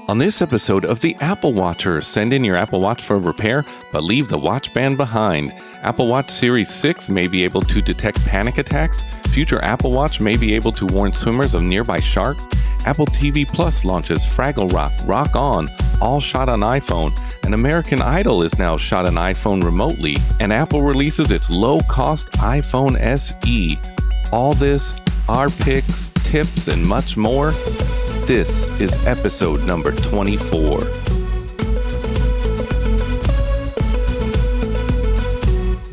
On this episode of the Apple Watchers, send in your Apple Watch for repair, but leave the watch band behind. Apple Watch Series 6 may be able to detect panic attacks. Future Apple Watch may be able to warn swimmers of nearby sharks. Apple TV Plus launches Fraggle Rock, Rock On, all shot on iPhone. An American Idol is now shot on iPhone remotely. And Apple releases its low-cost iPhone SE. All this, our picks, tips, and much more. This is episode number 24.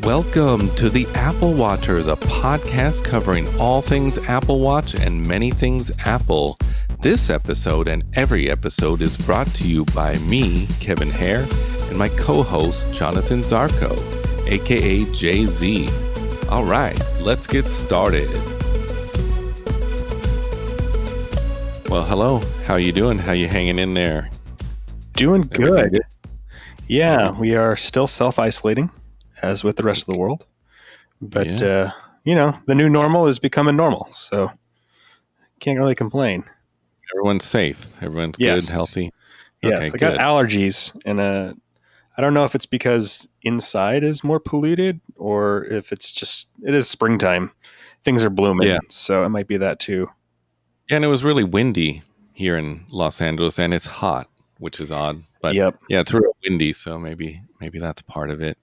Welcome to the Apple Watchers, a podcast covering all things Apple Watch and many things Apple. This episode and every episode is brought to you by me, Kevin Hare, and my co-host, Jonathan Zarko, aka Jay-Z. All right, let's get started. Well, hello. How you doing? How you hanging in there? Doing good. Yeah, we are still self-isolating, as with the rest of the world. But, the new normal is becoming normal, so can't really complain. Everyone's safe. Everyone's good, healthy. Yes, okay, I got allergies, and I don't know if it's because inside is more polluted or if it's just, it is springtime. Things are blooming, so it might be that too. Yeah, and it was really windy here in Los Angeles, and it's hot, which is odd. But yeah, it's real windy, so maybe that's part of it.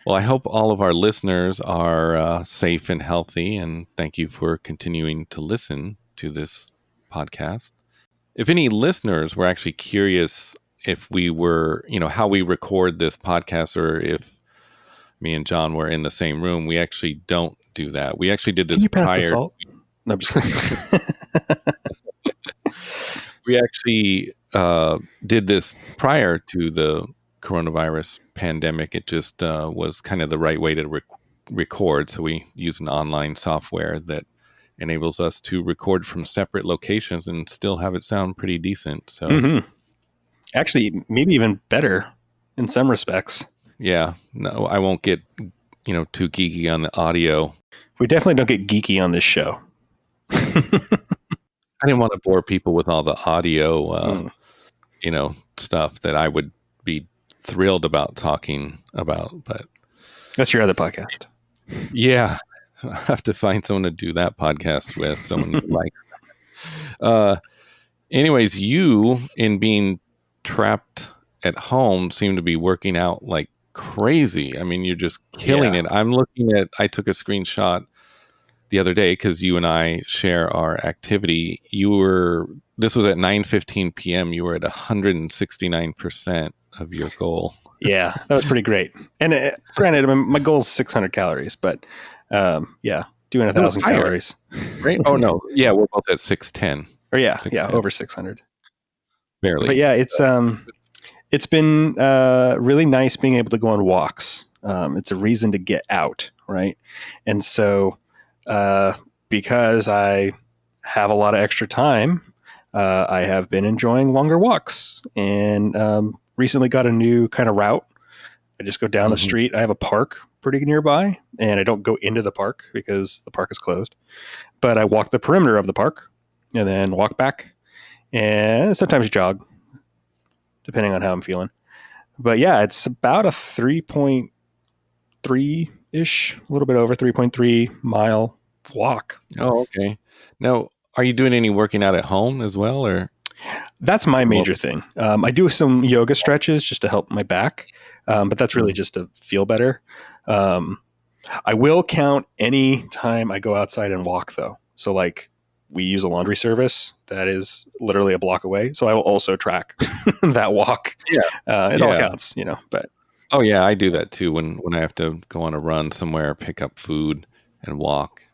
Well, I hope all of our listeners are safe and healthy, and thank you for continuing to listen to this podcast. If any listeners were actually curious if we were, how we record this podcast, or if me and John were in the same room, we actually don't do that. We actually did this prior. No, I'm just kidding. We actually did this prior to the coronavirus pandemic. It just was kind of the right way to record. So we use an online software that enables us to record from separate locations and still have it sound pretty decent. So actually, maybe even better in some respects. Yeah, no, I won't get too geeky on the audio. We definitely don't get geeky on this show. I didn't want to bore people with all the audio, stuff that I would be thrilled about talking about. But that's your other podcast. Yeah, I have to find someone to do that podcast with. Someone who likes. Anyways, you, in being trapped at home, seem to be working out like crazy. I mean, you're just killing it. I took a screenshot the other day because you and I share our activity. This was at 9:15 p.m. You were at 169% of your goal. Yeah, that was pretty great. And granted, my goal is 600 calories, but doing 1,000 calories. Right? Oh no, yeah, we're both at 610. Or over 600. Barely. But yeah, it's been really nice being able to go on walks. It's a reason to get out, right? And so because I have a lot of extra time, I have been enjoying longer walks, and recently got a new kind of route. I just go down the street. I have a park pretty nearby, and I don't go into the park because the park is closed, but I walk the perimeter of the park and then walk back, and sometimes jog, depending on how I'm feeling. But yeah, it's about a 3.3-ish, a little bit over 3.3 mile walk. Oh, okay. Now, are you doing any working out at home as well, or? That's my major thing. I do some yoga stretches just to help my back, but that's really just to feel better. I will count any time I go outside and walk, though. So, like, we use a laundry service that is literally a block away, so I will also track that walk. Yeah, it all counts, But oh yeah, I do that too. When I have to go on a run somewhere, pick up food, and walk.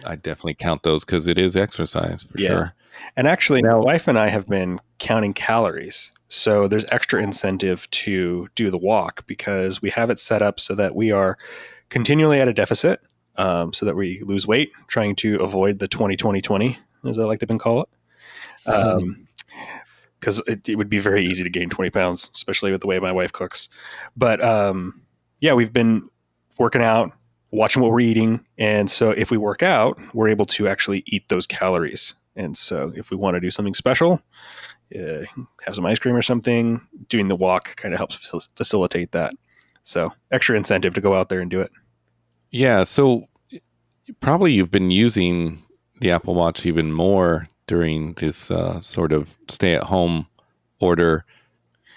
I definitely count those because it is exercise for sure. And actually, my wife and I have been counting calories. So there's extra incentive to do the walk because we have it set up so that we are continually at a deficit, so that we lose weight, trying to avoid the 20-20-20, as I like to call it. Because it would be very easy to gain 20 pounds, especially with the way my wife cooks. But we've been working out, watching what we're eating. And so if we work out, we're able to actually eat those calories. And so if we want to do something special, have some ice cream or something, doing the walk kind of helps facilitate that. So extra incentive to go out there and do it. Yeah. So probably you've been using the Apple Watch even more during this sort of stay-at-home order.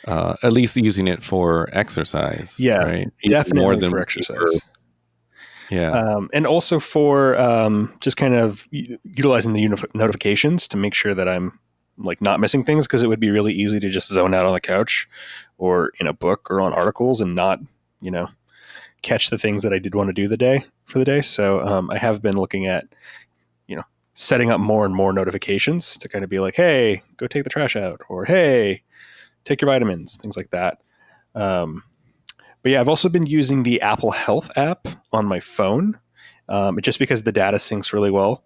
At least using it for exercise, Yeah, right? Even definitely more than for when you were- exercise. yeah. And also for just kind of utilizing the notifications to make sure that I'm like not missing things, because it would be really easy to just zone out on the couch or in a book or on articles and not, catch the things that I did want to do for the day. So I have been looking at, setting up more and more notifications to kind of be like, hey, go take the trash out, or hey, take your vitamins, things like that. But yeah, I've also been using the Apple Health app on my phone, just because the data syncs really well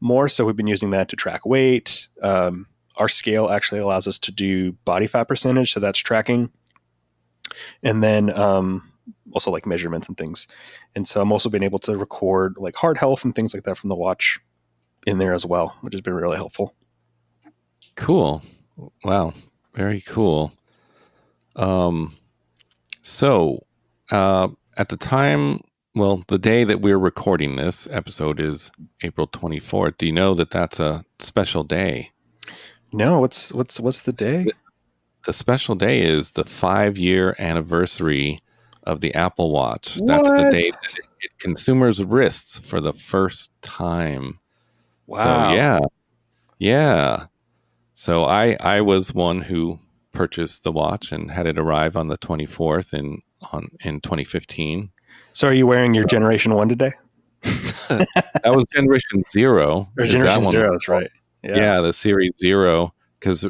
more. So we've been using that to track weight. Our scale actually allows us to do body fat percentage, so that's tracking. And then also like measurements and things. And so I'm also been able to record like heart health and things like that from the watch in there as well, which has been really helpful. Cool. Wow. Very cool. So at the time, well, the day that we're recording this episode is April 24th. Do you know that that's a special day? No, what's the day? The special day is the 5-year anniversary of the Apple Watch. What? That's the day that it hit consumers' wrists for the first time. Wow. So yeah. So I was one who purchased the watch and had it arrive on the 24th in 2015. So are you wearing your Generation 1 today? That was Generation 0. Or Generation 0, that's right. Yeah, the Series 0, because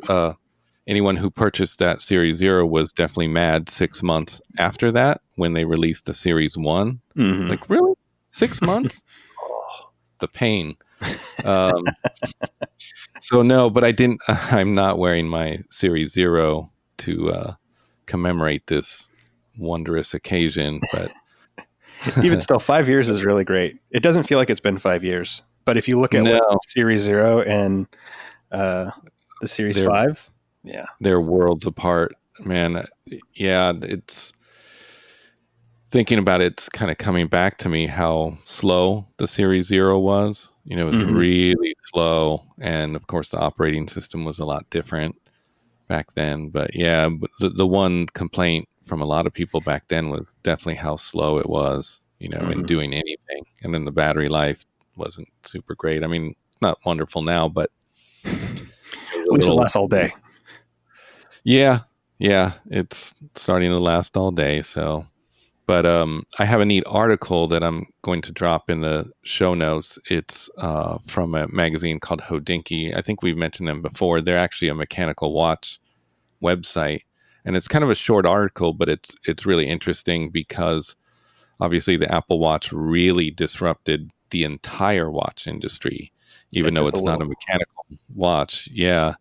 anyone who purchased that Series 0 was definitely mad 6 months after that when they released the Series 1. Mm-hmm. Like, really? 6 months? Oh, the pain. So no, but I'm not wearing my Series 0 to commemorate this wondrous occasion, but even still, 5 years is really great. It doesn't feel like it's been 5 years, but if you look at like Series 0 and the Series 5, yeah, they're worlds apart, man. Yeah, it's thinking about it's kind of coming back to me how slow the Series 0 was. It was really slow, and of course the operating system was a lot different back then. But yeah, the one complaint from a lot of people back then was definitely how slow it was, in doing anything. And then the battery life wasn't super great. I mean, not wonderful now, but at least it lasts all day. Yeah, it's starting to last all day. So, but I have a neat article that I'm going to drop in the show notes. It's from a magazine called Hodinkee. I think we've mentioned them before. They're actually a mechanical watch website, and it's kind of a short article, but it's really interesting because obviously the Apple Watch really disrupted the entire watch industry, even though it's not a mechanical watch. Yeah,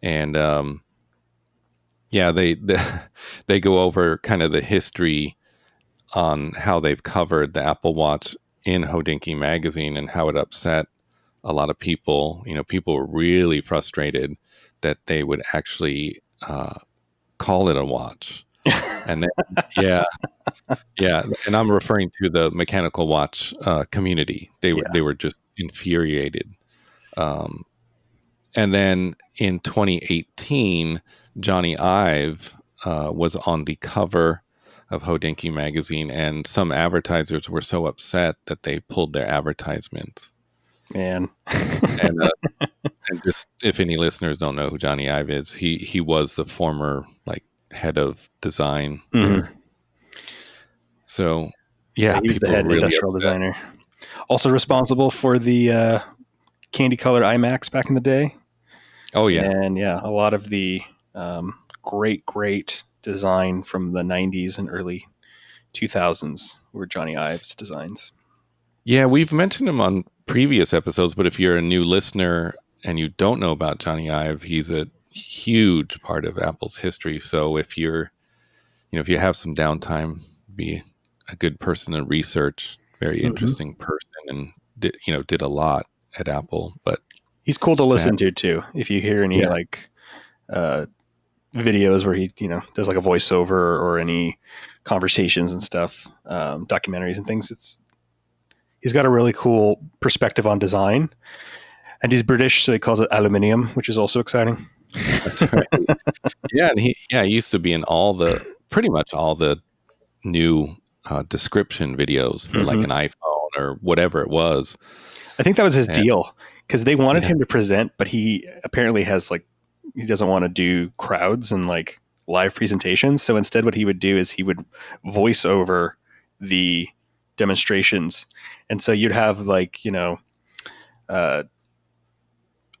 and they go over kind of the history on how they've covered the Apple Watch in Hodinkee magazine and how it upset a lot of people. People were really frustrated that they would actually call it a watch. And then, yeah. And I'm referring to the mechanical watch community. They were just infuriated. And then in 2018, Johnny Ive was on the cover of Hodinkee magazine, and some advertisers were so upset that they pulled their advertisements. Man. and just if any listeners don't know who Johnny Ive is, he was the former like head of design there. So yeah, he was the head really industrial designer. Also responsible for the candy colored iMacs back in the day. Oh yeah. And yeah, a lot of the great design from the 90s and early 2000s were Johnny Ive's designs. Yeah, we've mentioned him on previous episodes, but if you're a new listener and you don't know about Johnny Ive, he's a huge part of Apple's history. So if you have some downtime, be a good person to research. Very interesting person, and did a lot at Apple. But he's cool to listen to too. If you hear any like videos where he does like a voiceover or any conversations and stuff, documentaries and things. He's got a really cool perspective on design, and he's British, so he calls it aluminium, which is also exciting. That's right. Yeah, and he used to be in pretty much all the new description videos for like an iPhone or whatever it was. I think that was his deal, because they wanted Yeah. him to present, but he apparently has he doesn't want to do crowds and like live presentations. So instead, what he would do is he would voice over the demonstrations, and so you'd have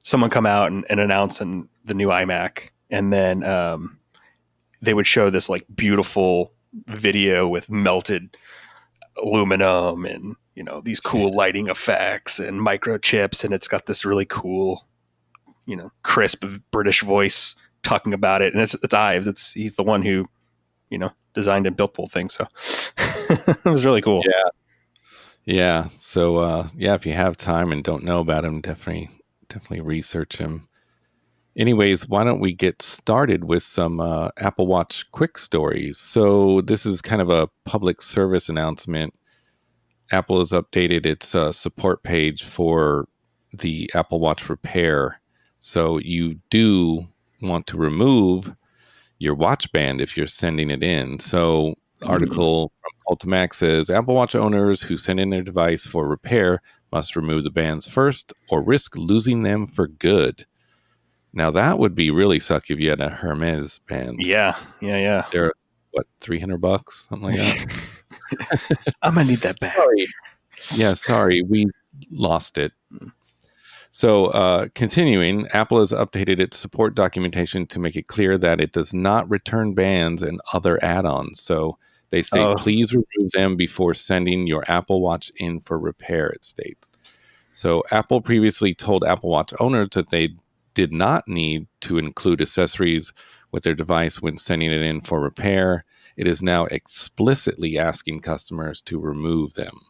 someone come out and announce the new iMac, and then they would show this like beautiful video with melted aluminum and these cool lighting effects and microchips, and it's got this really cool crisp British voice talking about it, and it's Ives. He's the one who designed and built the whole thing, so it was really cool. Yeah. So if you have time and don't know about him, definitely research him. Anyways, why don't we get started with some Apple Watch quick stories? So this is kind of a public service announcement. Apple has updated its support page for the Apple Watch repair. So you do want to remove your watch band if you're sending it in. So the article from Ultimac says Apple Watch owners who send in their device for repair must remove the bands first or risk losing them for good. Now that would be really suck if you had a Hermes band. Yeah. They're what, $300, something like that. I'm gonna need that back. Sorry. Yeah, sorry, we lost it. So continuing, Apple has updated its support documentation to make it clear that it does not return bands and other add-ons. So they state, please remove them before sending your Apple Watch in for repair, it states. So Apple previously told Apple Watch owners that they did not need to include accessories with their device when sending it in for repair. It is now explicitly asking customers to remove them.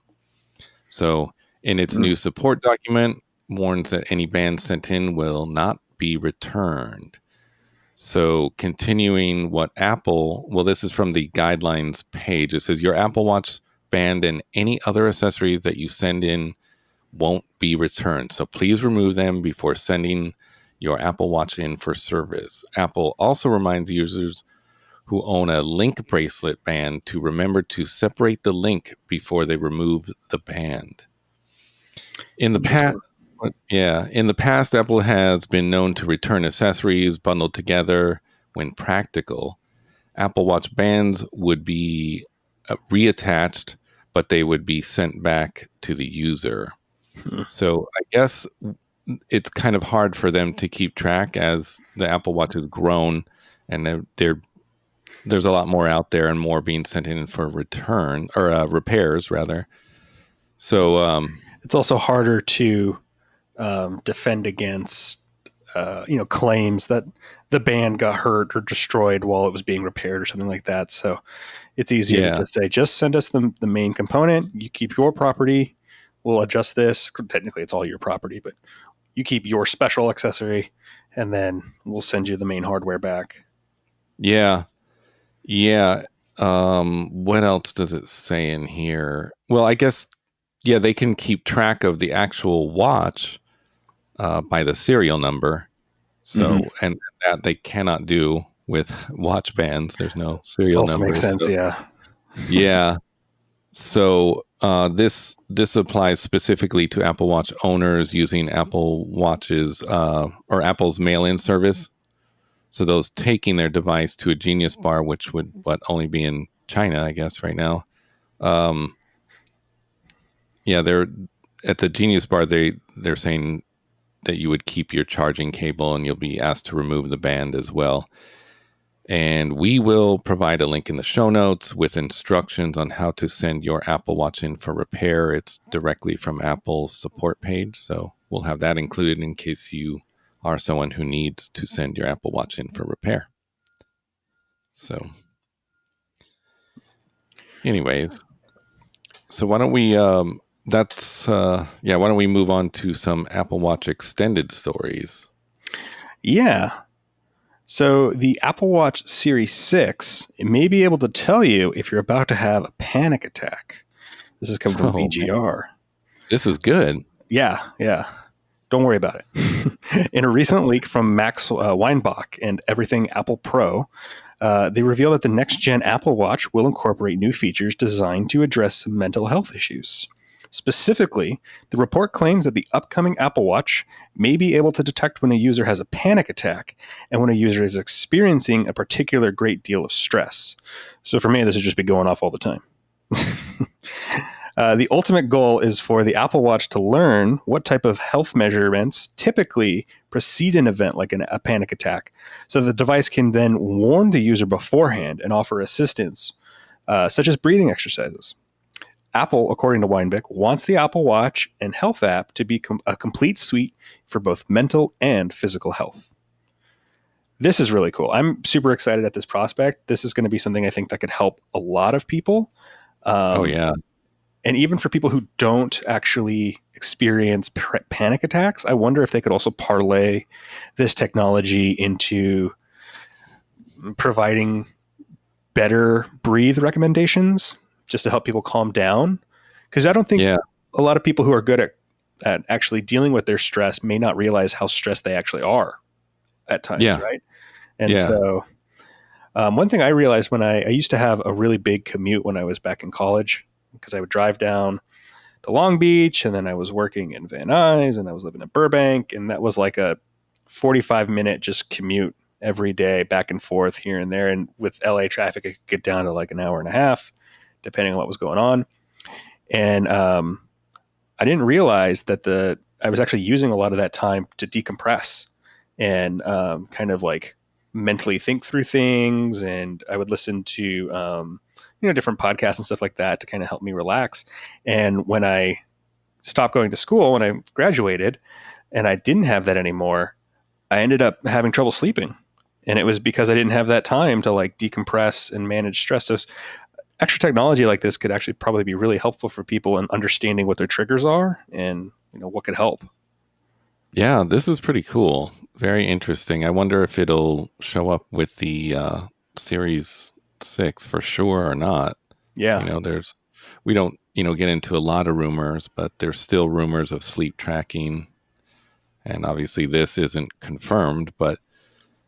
So in its new support document, warns that any bands sent in will not be returned. So continuing what Apple, this is from the guidelines page. It says your Apple Watch band and any other accessories that you send in won't be returned. So please remove them before sending your Apple Watch in for service. Apple also reminds users who own a Link bracelet band to remember to separate the link before they remove the band. In the past, Apple has been known to return accessories bundled together when practical. Apple Watch bands would be reattached, but they would be sent back to the user. So I guess it's kind of hard for them to keep track as the Apple Watch has grown, and there's a lot more out there and more being sent in for return or repairs rather. So it's also harder to defend against claims that the band got hurt or destroyed while it was being repaired or something like that. So it's easier to just say, just send us the main component. You keep your property. We'll adjust this. Technically, it's all your property, but you keep your special accessory, and then we'll send you the main hardware back. Yeah. What else does it say in here? Well, I guess, they can keep track of the actual watch by the serial number. So, and that they cannot do with watch bands. There's no serial number. Makes sense. So, yeah. So this applies specifically to Apple Watch owners using Apple Watches or Apple's mail-in service. So those taking their device to a Genius Bar, which would only be in China, I guess, right now. They're at the Genius Bar. They're saying that you would keep your charging cable, and you'll be asked to remove the band as well. And we will provide a link in the show notes with instructions on how to send your Apple Watch in for repair. It's directly from Apple's support page, so we'll have that included in case you are someone who needs to send your Apple Watch in for repair. So anyways, so why don't we why don't we move on to some Apple Watch extended stories? Yeah. So the Apple Watch Series 6, it may be able to tell you if you're about to have a panic attack. This is coming from Oh, man. VGR. This is good. Yeah. Don't worry about it. In a recent leak from Max Weinbach and Everything Apple Pro, they reveal that the next-gen Apple Watch will incorporate new features designed to address some mental health issues. Specifically, the report claims that the upcoming Apple Watch may be able to detect when a user has a panic attack and when a user is experiencing a particular great deal of stress. So for me, this would just be going off all the time. The ultimate goal is for the Apple Watch to learn what type of health measurements typically precede an event like a panic attack, so the device can then warn the user beforehand and offer assistance, such as breathing exercises. Apple, according to Weinbeck, wants the Apple Watch and Health app to be a complete suite for both mental and physical health. This is really cool. I'm super excited at this prospect. This is going to be something I think that could help a lot of people. Oh, yeah. And even for people who don't actually experience panic attacks, I wonder if they could also parlay this technology into providing better breathe recommendations just to help people calm down. Because I don't think a lot of people who are good at actually dealing with their stress may not realize how stressed they actually are at times, right? And so one thing I realized when I used to have a really big commute when I was back in college, because I would drive down to Long Beach and then I was working in Van Nuys and I was living in Burbank, and that was like a 45-minute just commute every day back and forth here and there. And with LA traffic, it could get down to like an hour and a half, depending on what was going on. And I didn't realize that I was actually using a lot of that time to decompress and kind of like mentally think through things. And I would listen to different podcasts and stuff like that to kind of help me relax. And when I stopped going to school, when I graduated and I didn't have that anymore, I ended up having trouble sleeping. And it was because I didn't have that time to like decompress and manage stress. So extra technology like this could actually probably be really helpful for people in understanding what their triggers are and what could help. Yeah, this is pretty cool. Very interesting. I wonder if it'll show up with the Series 6 for sure or not. Yeah. We don't, get into a lot of rumors, but there's still rumors of sleep tracking. And obviously this isn't confirmed, but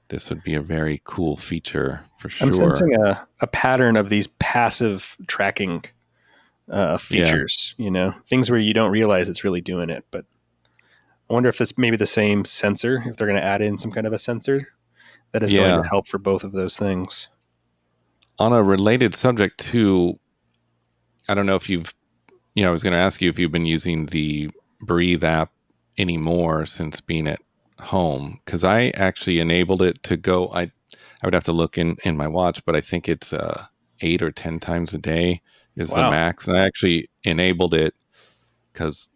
this would be a very cool feature for sure. I'm sensing a pattern of these passive tracking features, things where you don't realize it's really doing it. But I wonder if that's maybe the same sensor, if they're going to add in some kind of a sensor that is going to help for both of those things. On a related subject too, I don't know if I was going to ask you if you've been using the Breathe app anymore since being at home, because I actually enabled it to go. I would have to look in my watch, but I think it's 8 or 10 times a day is the max. And I actually enabled it because,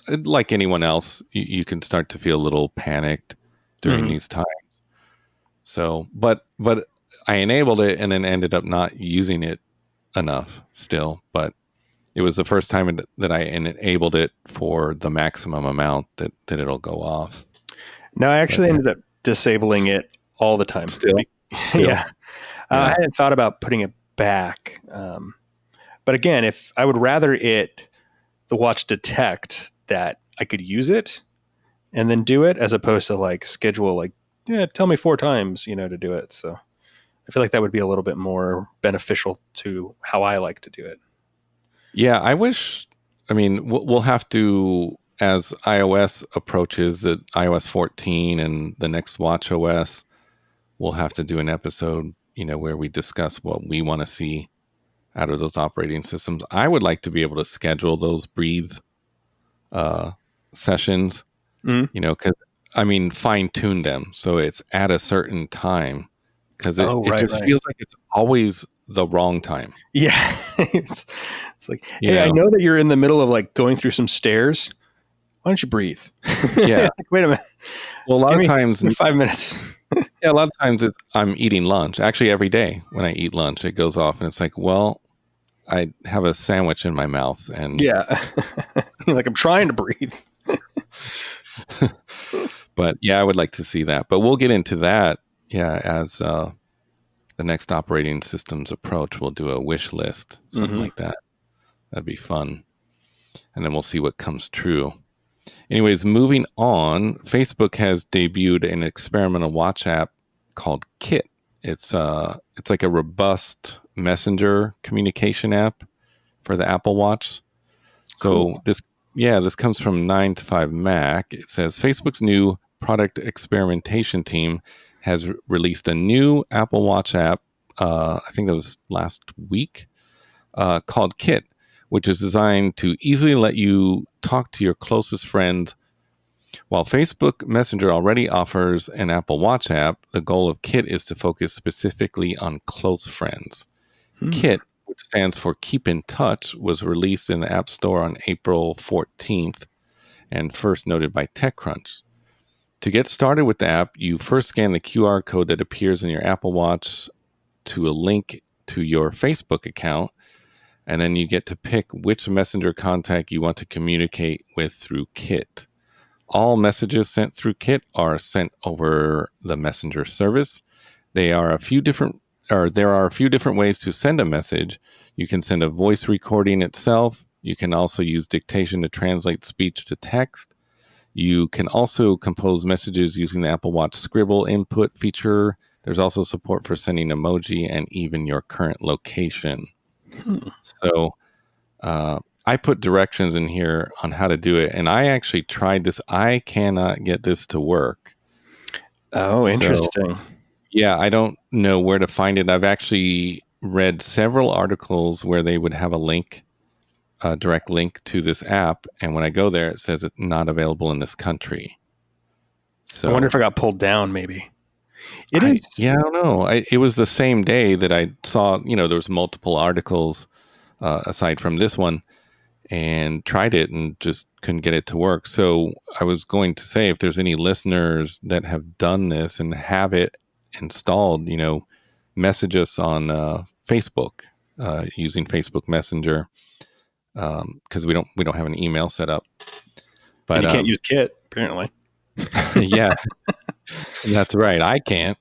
like anyone else, you can start to feel a little panicked during these times. So, but I enabled it and then ended up not using it enough still. But it was the first time that I enabled it for the maximum amount that it'll go off. No, I actually ended up disabling it all the time. Still. Yeah. I hadn't thought about putting it back. But again, if I would rather the watch detect that I could use it and then do it, as opposed to like schedule tell me 4 times, to do it. So I feel like that would be a little bit more beneficial to how I like to do it. Yeah, I wish. I mean, we'll have to, as iOS approaches, the iOS 14 and the next watch OS, we'll have to do an episode, where we discuss what we want to see out of those operating systems. I would like to be able to schedule those breathe sessions, because fine tune them so it's at a certain time, because it just feels like it's always the wrong time. Yeah. It's like, hey, I know that you're in the middle of like going through some stairs. Why don't you breathe? Yeah. Wait a minute. Well, a lot of times, 5 minutes. Yeah, a lot of times I'm eating lunch. Actually, every day when I eat lunch, it goes off, and it's like, well, I have a sandwich in my mouth, and yeah, like I'm trying to breathe. But yeah, I would like to see that. But we'll get into that as the next operating systems approach, we'll do a wish list, something like that. That'd be fun. And then we'll see what comes true. Anyways, moving on, Facebook has debuted an experimental watch app called Kit. It's like a robust messenger communication app for the Apple Watch. So this comes from 9 to 5 Mac. It says Facebook's new product experimentation team has released a new Apple Watch app. I think that was last week, called Kit, which is designed to easily let you talk to your closest friends. While Facebook Messenger already offers an Apple Watch app, the goal of Kit is to focus specifically on close friends. Kit, which stands for Keep in Touch, was released in the App Store on April 14th and first noted by TechCrunch. To get started with the app, you first scan the QR code that appears in your Apple Watch to a link to your Facebook account, and then you get to pick which messenger contact you want to communicate with through Kit. All messages sent through Kit are sent over the messenger service. There are a few different ways to send a message. You can send a voice recording itself. You can also use dictation to translate speech to text. You can also compose messages using the Apple Watch Scribble input feature. There's also support for sending emoji and even your current location. So I put directions in here on how to do it, and I actually tried this. I cannot get this to work. Oh, interesting. Yeah, I don't know where to find it. I've actually read several articles where they would have a direct link to this app, and when I go there, it says it's not available in this country. So I wonder if I got pulled down, maybe. It is. Yeah, I don't know. It was the same day that I saw, there was multiple articles aside from this one, and tried it and just couldn't get it to work. So I was going to say, if there's any listeners that have done this and have it installed, message us on Facebook using Facebook Messenger, because we don't have an email set up. But and you can't use Kit, apparently. Yeah, that's right. I can't.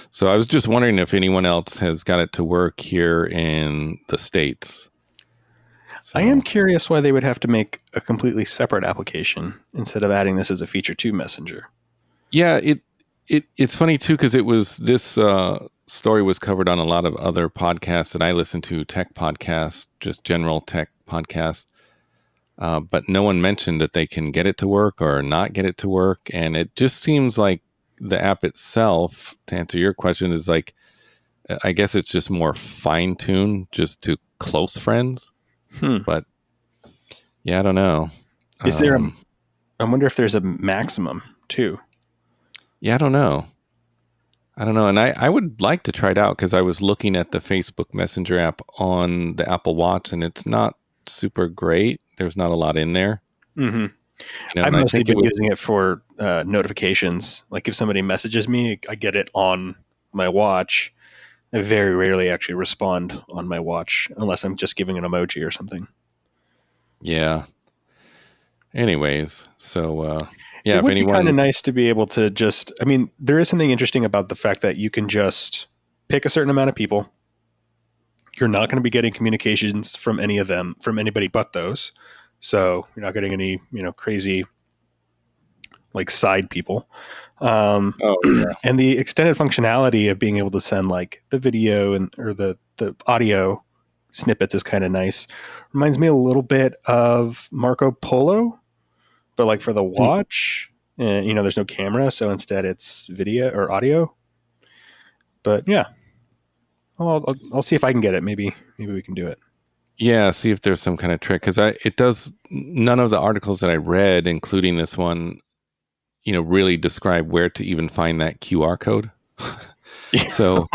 So I was just wondering if anyone else has got it to work here in the States. So, I am curious why they would have to make a completely separate application instead of adding this as a feature to Messenger. Yeah, it's funny too, because this story was covered on a lot of other podcasts that I listen to, tech podcasts, just general tech podcasts. But no one mentioned that they can get it to work or not get it to work. And it just seems like the app itself, to answer your question, is like, I guess it's just more fine-tuned just to close friends. But yeah, I don't know. Is there I wonder if there's a maximum too. Yeah, I don't know. And I would like to try it out, because I was looking at the Facebook Messenger app on the Apple Watch, and it's not super great. There's not a lot in there. I've mostly been using it for notifications. Like if somebody messages me, I get it on my watch. I very rarely actually respond on my watch unless I'm just giving an emoji or something. Yeah. Anyways, so it would be kind of nice to be able to just, there is something interesting about the fact that you can just pick a certain amount of people. You're not going to be getting communications from any of them, from anybody but those. So you're not getting any, crazy like side people. And the extended functionality of being able to send like the video or the audio snippets is kind of nice. Reminds me a little bit of Marco Polo, but like for the watch, there's no camera. So instead it's video or audio. But yeah, I'll see if I can get it. Maybe we can do it. Yeah, see if there's some kind of trick, because it does. None of the articles that I read, including this one, really describe where to even find that QR code. So,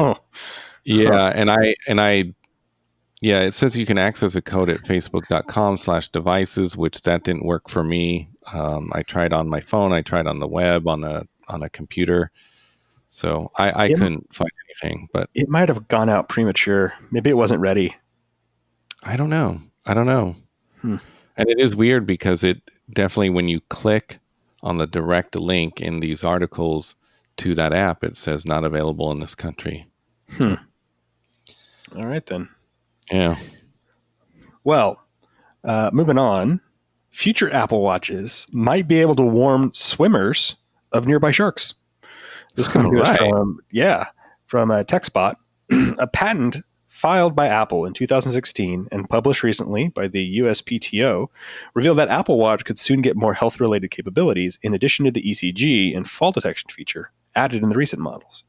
it says you can access a code at facebook.com/devices, which that didn't work for me. I tried on my phone, I tried on the web, on a computer. So I couldn't find anything, but it might have gone out premature. Maybe it wasn't ready. I don't know. And it is weird, because it definitely, when you click on the direct link in these articles, to that app, it says not available in this country. All right, then. Yeah. Well, moving on, future Apple Watches might be able to warn swimmers of nearby sharks. This comes to us from TechSpot, a patent filed by Apple in 2016 and published recently by the USPTO revealed that Apple Watch could soon get more health-related capabilities in addition to the ECG and fall detection feature added in the recent models.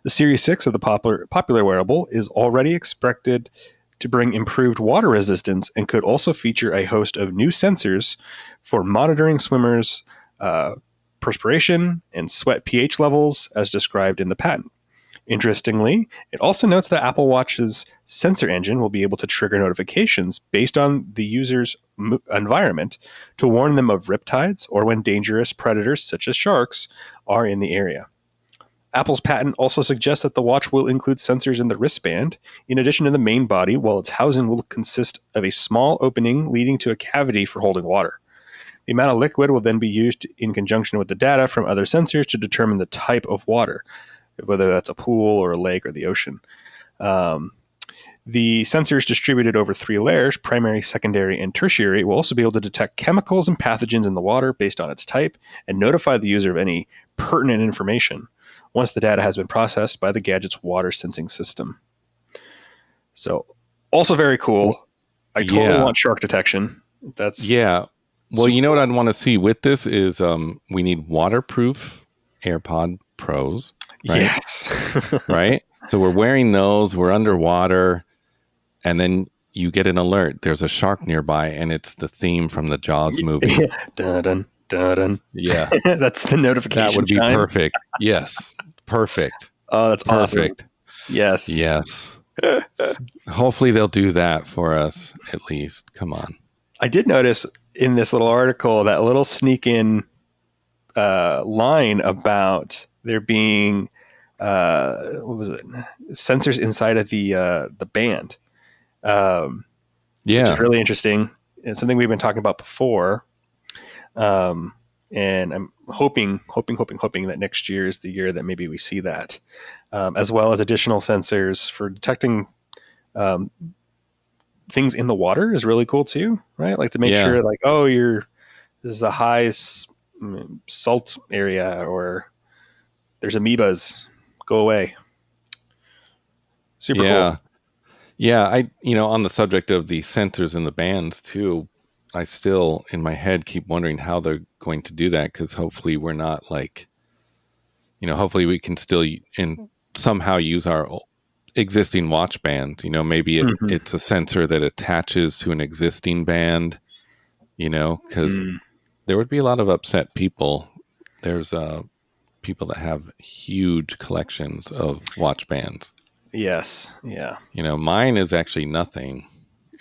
The Series 6 of the popular wearable is already expected to bring improved water resistance and could also feature a host of new sensors for monitoring swimmers' perspiration and sweat pH levels as described in the patent. Interestingly, it also notes that Apple Watch's sensor engine will be able to trigger notifications based on the user's environment to warn them of riptides or when dangerous predators such as sharks are in the area. Apple's patent also suggests that the watch will include sensors in the wristband, in addition to the main body, while its housing will consist of a small opening leading to a cavity for holding water. The amount of liquid will then be used in conjunction with the data from other sensors to determine the type of water, whether that's a pool or a lake or the ocean. The sensors distributed over 3 layers, primary, secondary, and tertiary, will also be able to detect chemicals and pathogens in the water based on its type and notify the user of any pertinent information once the data has been processed by the gadget's water sensing system. So, also very cool. I totally want shark detection. That's Well, you know what I'd want to see with this is we need waterproof AirPod Pros. Right? Yes. Right? So we're wearing those, we're underwater, and then you get an alert. There's a shark nearby, and it's the theme from the Jaws movie. Dun, dun, dun. Yeah. That's the notification. That would be chime. perfect. Yes. Perfect. Oh, that's perfect. Awesome. Yes. Yes. Hopefully they'll do that for us at least. Come on. I did notice in this little article that little sneak in line about there being what was it? Sensors inside of the band. Which is really interesting. It's something we've been talking about before. And I'm hoping that next year is the year that maybe we see that, as well as additional sensors for detecting things in the water is really cool too, right? Like to make sure, like, oh, this is a high salt area, or there's amoebas. Go away. Super cool. Yeah, on the subject of the sensors in the bands too, I still in my head keep wondering how they're going to do that, because hopefully we're not like, hopefully we can still somehow use our existing watch band. Maybe it's a sensor that attaches to an existing band, because there would be a lot of upset people. There's people that have huge collections of watch bands. Yes. Yeah. Mine is actually nothing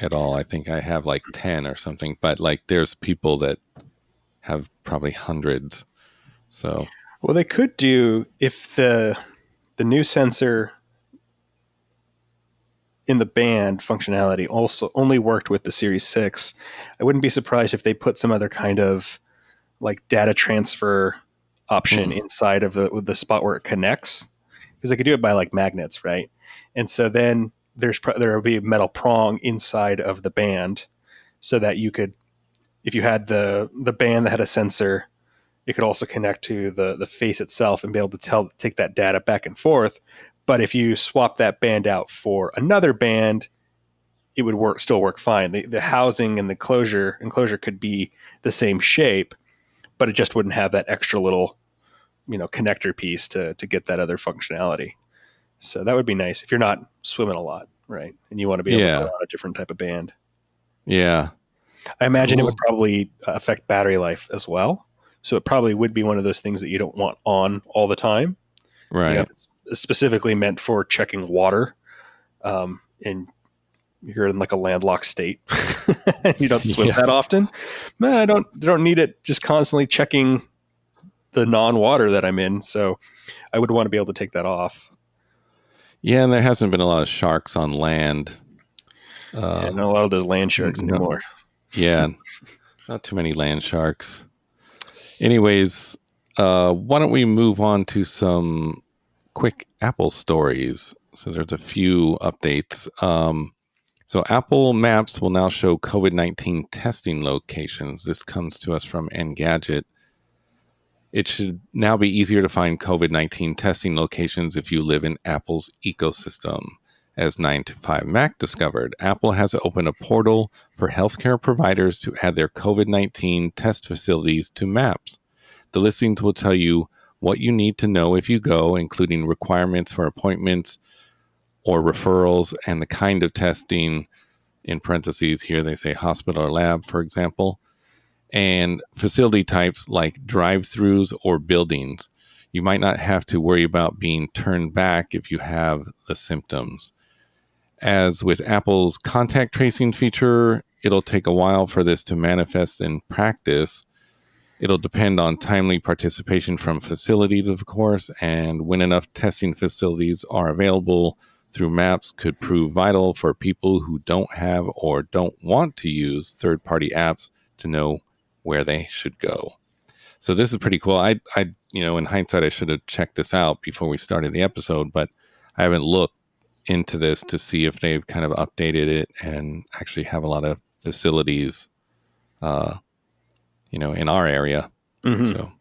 at all. I think I have like 10 or something, but like there's people that have probably hundreds. So, well, they could do, if the new sensor in the band functionality also only worked with the Series 6, I wouldn't be surprised if they put some other kind of like data transfer option inside of the spot where it connects, because they could do it by like magnets, right? And so then there will be a metal prong inside of the band, so that you could, if you had the band that had a sensor, it could also connect to the face itself and be able to take that data back and forth. But if you swap that band out for another band, it would still work fine. The housing and the enclosure could be the same shape, but it just wouldn't have that extra little, connector piece to get that other functionality. So that would be nice if you're not swimming a lot, right? And you want to be able to go on a different type of band. Yeah. I imagine it would probably affect battery life as well. So it probably would be one of those things that you don't want on all the time. Right. It's specifically meant for checking water. And you're in like a landlocked state. You don't swim that often. I don't need it just constantly checking the non-water that I'm in. So I would want to be able to take that off. Yeah, and there hasn't been a lot of sharks on land. Not a lot of those land sharks anymore. Yeah, not too many land sharks. Anyways, Why don't we move on to some quick Apple stories? So there's a few updates. So Apple Maps will now show COVID-19 testing locations. This comes to us from Engadget. It should now be easier to find COVID-19 testing locations if you live in Apple's ecosystem. As 9to5Mac discovered, Apple has opened a portal for healthcare providers to add their COVID-19 test facilities to Maps. The listings will tell you what you need to know if you go, including requirements for appointments or referrals and the kind of testing. In parentheses here, they say hospital or lab, for example, and facility types like drive-throughs or buildings. You might not have to worry about being turned back if you have the symptoms. As with Apple's contact tracing feature, it'll take a while for this to manifest in practice. It'll depend on timely participation from facilities, of course, and when enough testing facilities are available through Maps could prove vital for people who don't have or don't want to use third-party apps to know where they should go. So this is pretty cool. I in hindsight, I should have checked this out before we started the episode, but I haven't looked into this to see if they've kind of updated it and actually have a lot of facilities, in our area. Mm-hmm. So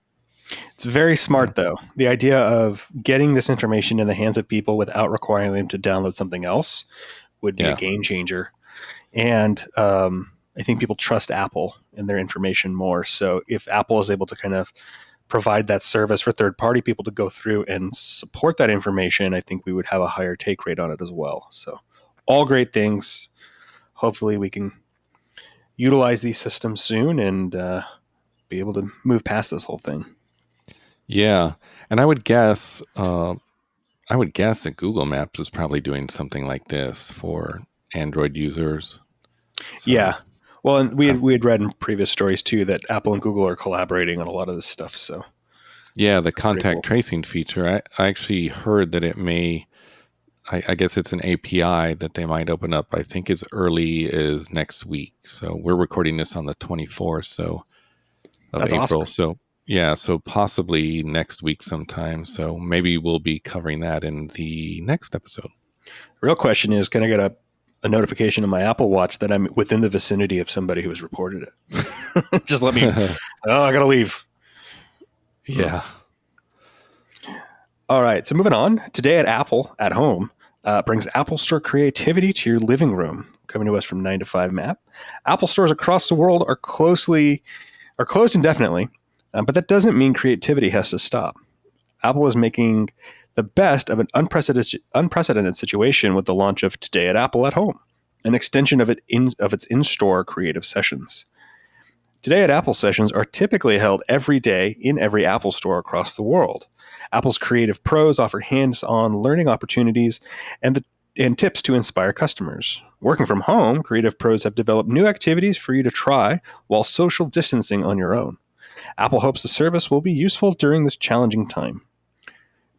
it's very smart, though. The idea of getting this information in the hands of people without requiring them to download something else would be a game changer. And I think people trust Apple and their information more. So if Apple is able to kind of provide that service for third-party people to go through and support that information, I think we would have a higher take rate on it as well. So all great things. Hopefully we can utilize these systems soon and be able to move past this whole thing. Yeah, and I would guess that Google Maps is probably doing something like this for Android users. So, yeah, well, and we had read in previous stories too that Apple and Google are collaborating on a lot of this stuff. So yeah, the contact tracing feature. I actually heard that it may. I guess it's an API that they might open up. I think as early as next week. So we're recording this on the 24th. Of April. Awesome. So. Yeah, so possibly next week sometime. So maybe we'll be covering that in the next episode. Real question is, can I get a notification on my Apple Watch that I'm within the vicinity of somebody who has reported it? Just let me, I got to leave. Yeah. All right, so moving on. Today at Apple at Home brings Apple Store creativity to your living room. Coming to us from 9to5Mac. Apple stores across the world are closed indefinitely. But that doesn't mean creativity has to stop. Apple is making the best of an unprecedented situation with the launch of Today at Apple at Home, an extension of its in-store creative sessions. Today at Apple sessions are typically held every day in every Apple store across the world. Apple's creative pros offer hands-on learning opportunities and tips to inspire customers. Working from home, creative pros have developed new activities for you to try while social distancing on your own. Apple hopes the service will be useful during this challenging time.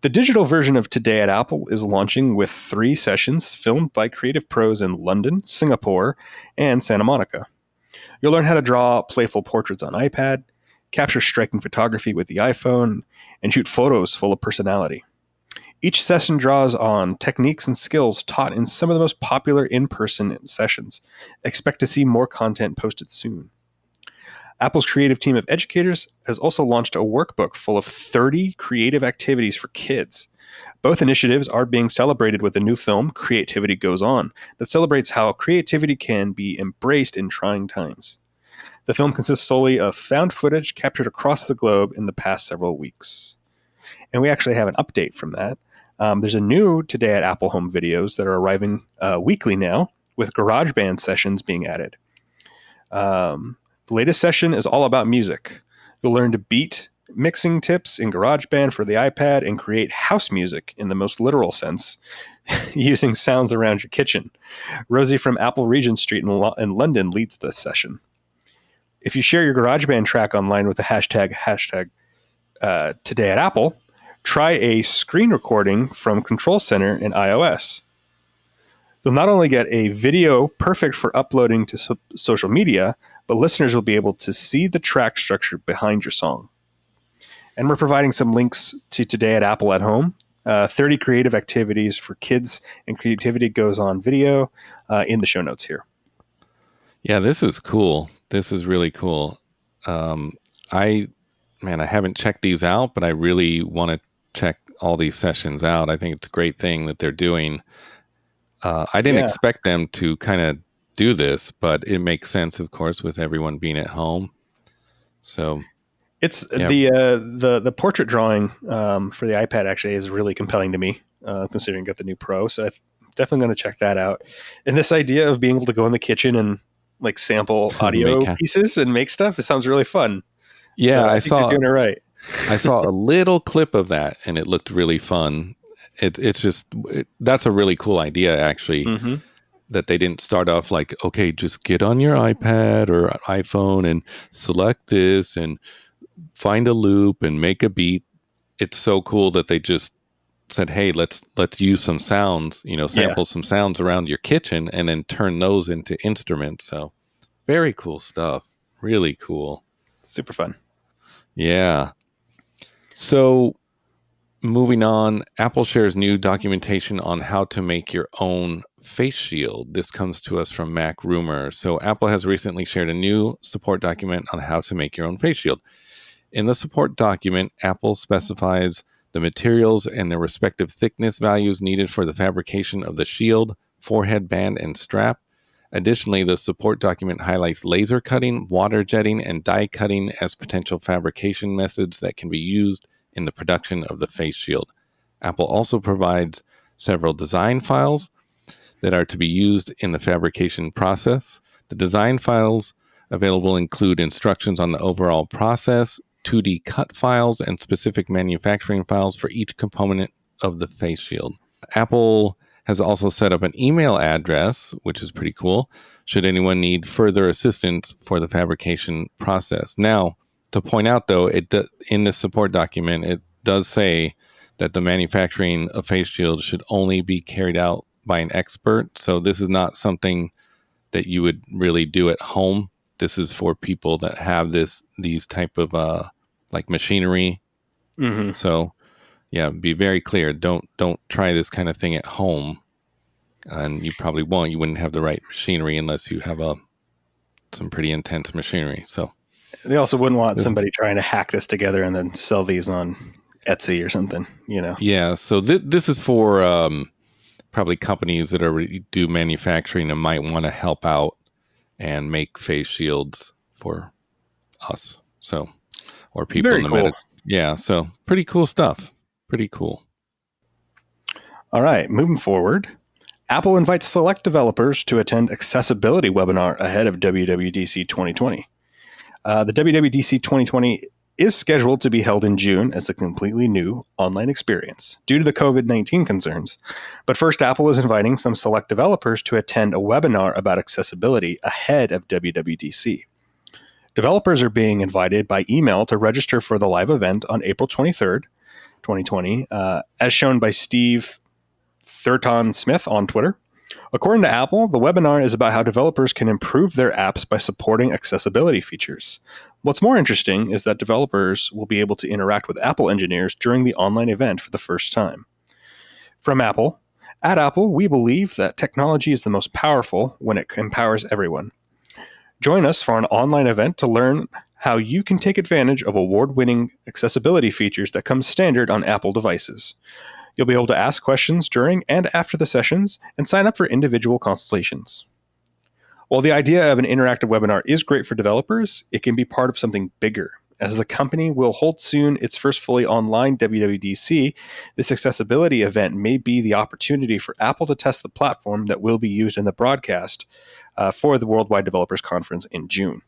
The digital version of Today at Apple is launching with 3 sessions filmed by creative pros in London, Singapore, and Santa Monica. You'll learn how to draw playful portraits on iPad, capture striking photography with the iPhone, and shoot photos full of personality. Each session draws on techniques and skills taught in some of the most popular in-person sessions. Expect to see more content posted soon. Apple's creative team of educators has also launched a workbook full of 30 creative activities for kids. Both initiatives are being celebrated with a new film, Creativity Goes On, that celebrates how creativity can be embraced in trying times. The film consists solely of found footage captured across the globe in the past several weeks. And we actually have an update from that. There's a new Today at Apple Home videos that are arriving weekly now, with GarageBand sessions being added. The latest session is all about music. You'll learn to beat mixing tips in GarageBand for the iPad and create house music in the most literal sense, using sounds around your kitchen. Rosie from Apple Regent Street in London leads this session. If you share your GarageBand track online with the hashtag Today at Apple, try a screen recording from Control Center in iOS. You'll not only get a video perfect for uploading to social media, but listeners will be able to see the track structure behind your song. And we're providing some links to Today at Apple at Home. 30 creative activities for kids and creativity goes on video in the show notes here. Yeah, this is cool. This is really cool. I haven't checked these out, but I really want to check all these sessions out. I think it's a great thing that they're doing. I didn't expect them to kind of do this, but it makes sense, of course, with everyone being at home. So it's the portrait drawing for the iPad actually is really compelling to me, considering I got the new Pro. So I'm definitely going to check that out. And this idea of being able to go in the kitchen and like sample audio pieces and make stuff, it sounds really fun. Yeah, so I think you're doing it right. I saw a little clip of that and it looked really fun. That's a really cool idea, actually, that they didn't start off like, okay, just get on your iPad or iPhone and select this and find a loop and make a beat. It's so cool that they just said, hey, let's use some sounds, sample some sounds around your kitchen and then turn those into instruments. So very cool stuff. Really cool. Super fun. Yeah. So moving on, Apple shares new documentation on how to make your own face shield. This comes to us from MacRumors. So Apple has recently shared a new support document on how to make your own face shield. In the support document, Apple specifies the materials and their respective thickness values needed for the fabrication of the shield, forehead band, and strap. Additionally, the support document highlights laser cutting, water jetting, and die cutting as potential fabrication methods that can be used in the production of the face shield. Apple also provides several design files that are to be used in the fabrication process. The design files available include instructions on the overall process, 2D cut files, and specific manufacturing files for each component of the face shield. Apple has also set up an email address, which is pretty cool, should anyone need further assistance for the fabrication process. Now, to point out, though, in the support document, it does say that the manufacturing of face shields should only be carried out by an expert. So this is not something that you would really do at home. This is for people that have these type of like machinery. So yeah, be very clear. Don't try this kind of thing at home, and you probably won't. You wouldn't have the right machinery unless you have some pretty intense machinery. So they also wouldn't want somebody trying to hack this together and then sell these on Etsy or something. Yeah. So this is for probably companies that already do manufacturing and might want to help out and make face shields for us. So, or people Very in the cool. Yeah. So pretty cool stuff. Pretty cool. All right. Moving forward, Apple invites select developers to attend accessibility webinar ahead of WWDC 2020. The WWDC 2020 is scheduled to be held in June as a completely new online experience due to the COVID-19 concerns. But first, Apple is inviting some select developers to attend a webinar about accessibility ahead of WWDC. Developers are being invited by email to register for the live event on April 23rd, 2020, as shown by Steve Thurton Smith on Twitter. According to Apple, the webinar is about how developers can improve their apps by supporting accessibility features. What's more interesting is that developers will be able to interact with Apple engineers during the online event for the first time. From Apple, at Apple, we believe that technology is the most powerful when it empowers everyone. Join us for an online event to learn how you can take advantage of award-winning accessibility features that come standard on Apple devices. You'll be able to ask questions during and after the sessions and sign up for individual consultations. While the idea of an interactive webinar is great for developers, it can be part of something bigger. As the company will hold soon its first fully online WWDC, this accessibility event may be the opportunity for Apple to test the platform that will be used in the broadcast for the Worldwide Developers Conference in June.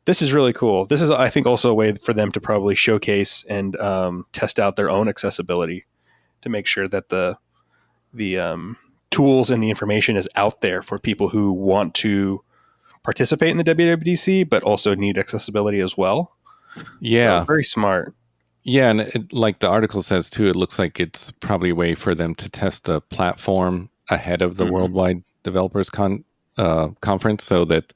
This is really cool. This is, I think, also a way for them to probably showcase and test out their own accessibility to make sure that the tools and the information is out there for people who want to participate in the WWDC, but also need accessibility as well. Yeah. So, very smart. Yeah, and like the article says too, it looks like it's probably a way for them to test the platform ahead of the Worldwide Developers Conference, so that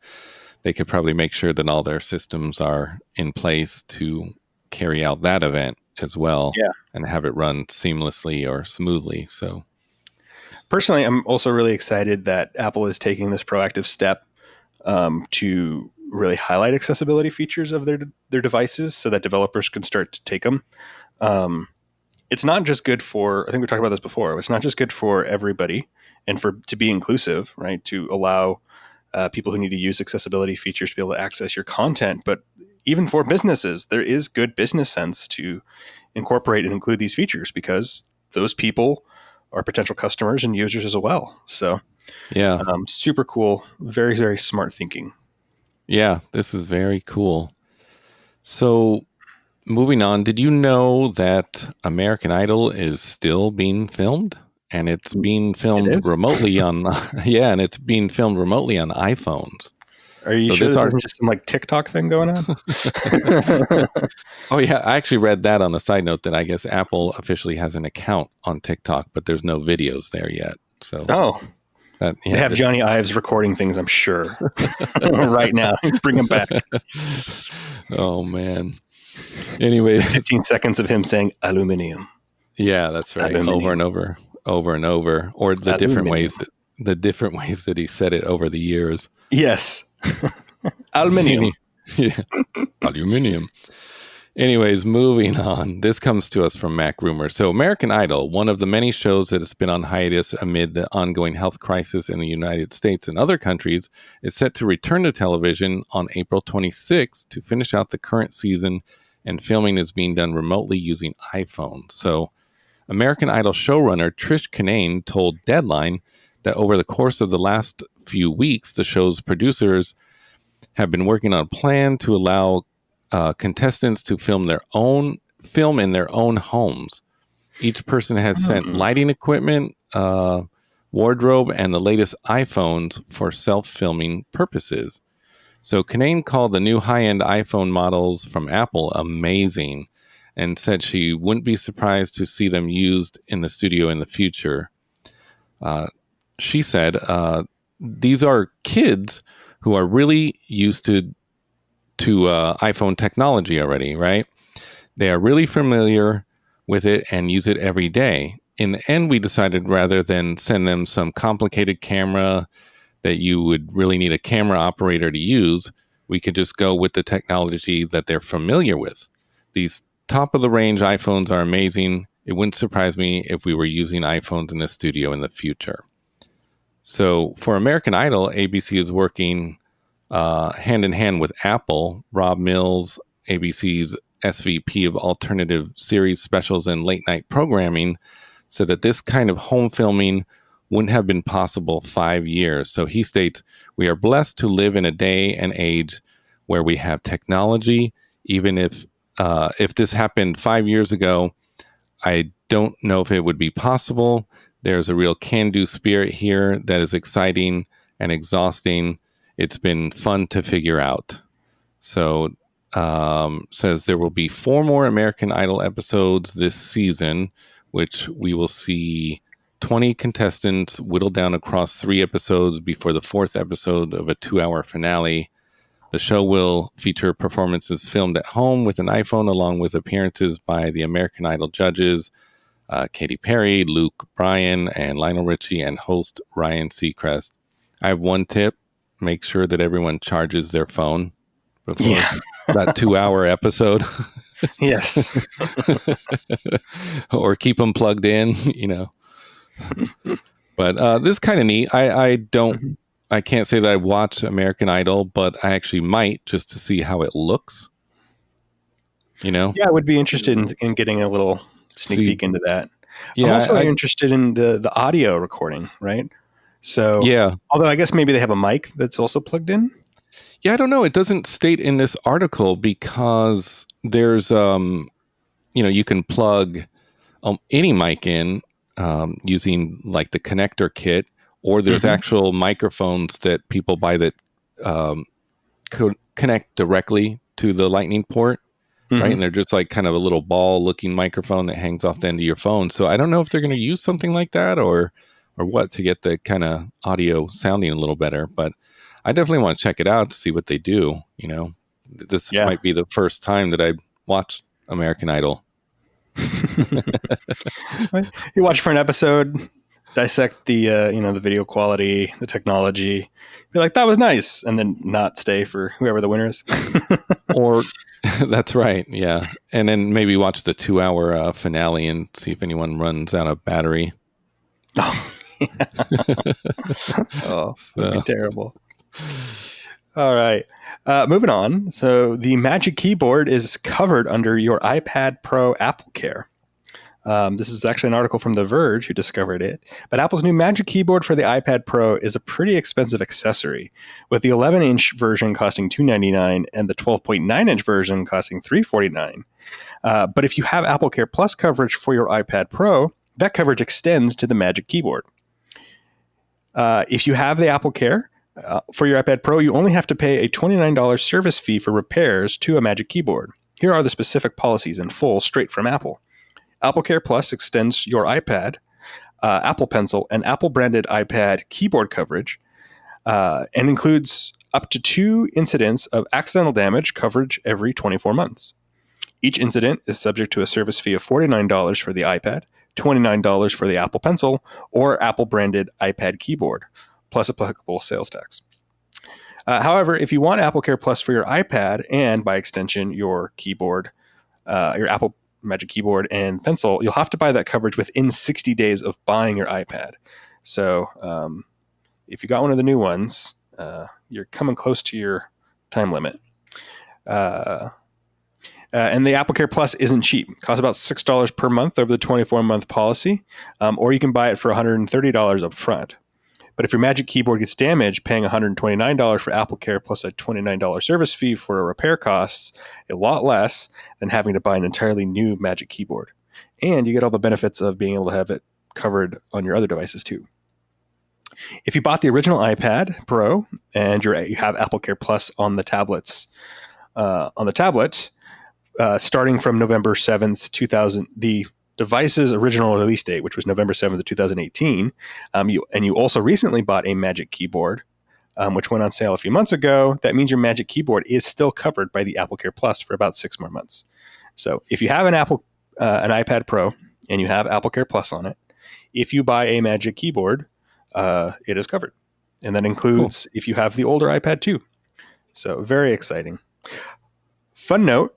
they could probably make sure that all their systems are in place to carry out that event as well, Yeah. and have it run seamlessly or smoothly. So Personally, I'm also really excited that Apple is taking this proactive step to really highlight accessibility features of their devices so that developers can start to take them. It's not just good for, I think we talked about this before, it's not just good for everybody and to be inclusive, right? To allow people who need to use accessibility features to be able to access your content, but even for businesses, there is good business sense to incorporate and include these features because those people are potential customers and users as well. So yeah, super cool, very, very smart thinking. yeah, this is very cool. So moving on, did you know that American Idol is still being filmed? And it's being It filmed is. remotely on, yeah, and it's being filmed remotely on iPhones. Are you So sure this this art, isn't just some like TikTok thing going on? oh yeah, I actually read that on a side note that I guess Apple officially has an account on TikTok, but there's no videos there yet. So Oh, that, they yeah, have Johnny Ives recording things, I'm sure, right now. Bring him back. Oh man. Anyway, 15 seconds of him saying aluminium. yeah, that's right. Over and Aluminium. over, over and over, or Aluminium. the different ways that he said it over the years. Yes. Aluminium. Yeah, aluminium. Anyways, moving on. This comes to us from MacRumors. So, American Idol, one of the many shows that has been on hiatus amid the ongoing health crisis in the United States and other countries, is set to return to television on April 26th to finish out the current season, and filming is being done remotely using iPhones. So, American Idol showrunner Trish Kinane told Deadline that over the course of the last few weeks, the show's producers have been working on a plan to allow contestants to film in their own homes. Each person has sent lighting equipment, wardrobe, and the latest iPhones for self-filming purposes. So Kinane called the new high-end iPhone models from Apple amazing, and said she wouldn't be surprised to see them used in the studio in the future. She said, "These are kids who are really used to iPhone technology already, right? They are really familiar with it and use it every day. In the end, we decided rather than send them some complicated camera that you would really need a camera operator to use, we could just go with the technology that they're familiar with. These top of the range iPhones are amazing. It wouldn't surprise me if we were using iPhones in the studio in the future." So for American Idol, ABC is working hand in hand with Apple. Rob Mills, ABC's SVP of Alternative Series Specials and Late Night Programming, said that this kind of home filming wouldn't have been possible 5 years. So he states, "We are blessed to live in a day and age where we have technology. Even if this happened 5 years ago, I don't know if it would be possible. There's a real can-do spirit here that is exciting and exhausting. It's been fun to figure out." So says there will be 4 more American Idol episodes this season, which we will see 20 contestants whittled down across 3 episodes before the 4th episode of a 2-hour finale. The show will feature performances filmed at home with an iPhone, along with appearances by the American Idol judges, Katy Perry, Luke Bryan, and Lionel Richie, and host Ryan Seacrest. I have one tip: make sure that everyone charges their phone before that 2-hour episode. Yes. Or keep them plugged in, But this is kind of neat. I can't say that I watched American Idol, but I actually might, just to see how it looks. Yeah, I would be interested in getting a little sneak peek into that. Yeah, I'm also interested in the audio recording, right? So, yeah, although I guess maybe they have a mic that's also plugged in. yeah. I don't know. It doesn't state in this article because there's you can plug any mic in using like the connector kit, or there's actual microphones that people buy that connect directly to the lightning port, right? And they're just like kind of a little ball looking microphone that hangs off the end of your phone. So I don't know if they're going to use something like that or what to get the kind of audio sounding a little better, but I definitely want to check it out to see what they do. This might be the first time that I watched American Idol. You watch for an episode, dissect the the video quality, the technology, be like, that was nice, and then not stay for whoever the winner is. Or that's right, yeah. And then maybe watch the 2-hour finale and see if anyone runs out of battery. Oh, yeah. That'd be terrible. All right. Moving on. So the Magic Keyboard is covered under your iPad Pro Apple Care. This is actually an article from The Verge who discovered it. But Apple's new Magic Keyboard for the iPad Pro is a pretty expensive accessory, with the 11-inch version costing $299 and the 12.9-inch version costing $349. But if you have Apple Care Plus coverage for your iPad Pro, that coverage extends to the Magic Keyboard. If you have the Apple Care for your iPad Pro, you only have to pay a $29 service fee for repairs to a Magic Keyboard. Here are the specific policies in full, straight from Apple. Apple Care Plus extends your iPad, Apple Pencil, and Apple-branded iPad keyboard coverage, and includes up to 2 incidents of accidental damage coverage every 24 months. Each incident is subject to a service fee of $49 for the iPad, $29 for the Apple Pencil, or Apple-branded iPad keyboard, plus applicable sales tax. However, if you want Apple Care Plus for your iPad and, by extension, your keyboard, your Apple Magic Keyboard and Pencil, you'll have to buy that coverage within 60 days of buying your iPad. So if you got one of the new ones, you're coming close to your time limit. And the Apple Care Plus isn't cheap. It costs about $6 per month over the 24-month policy, or you can buy it for $130 up front. But if your Magic Keyboard gets damaged, paying $129 for Apple Care plus a $29 service fee for repair costs a lot less than having to buy an entirely new Magic Keyboard. And you get all the benefits of being able to have it covered on your other devices too. If you bought the original iPad Pro and you have Apple Care Plus on the tablets, starting from November 7th, 2000, the device's original release date, which was November 7th of 2018, you also recently bought a Magic Keyboard, which went on sale a few months ago, that means your Magic Keyboard is still covered by the Apple Care Plus for about 6 more months. So if you have an iPad Pro and you have Apple Care Plus on it, if you buy a Magic Keyboard, it is covered. And that includes if you have the older iPad too. So very exciting. Fun note,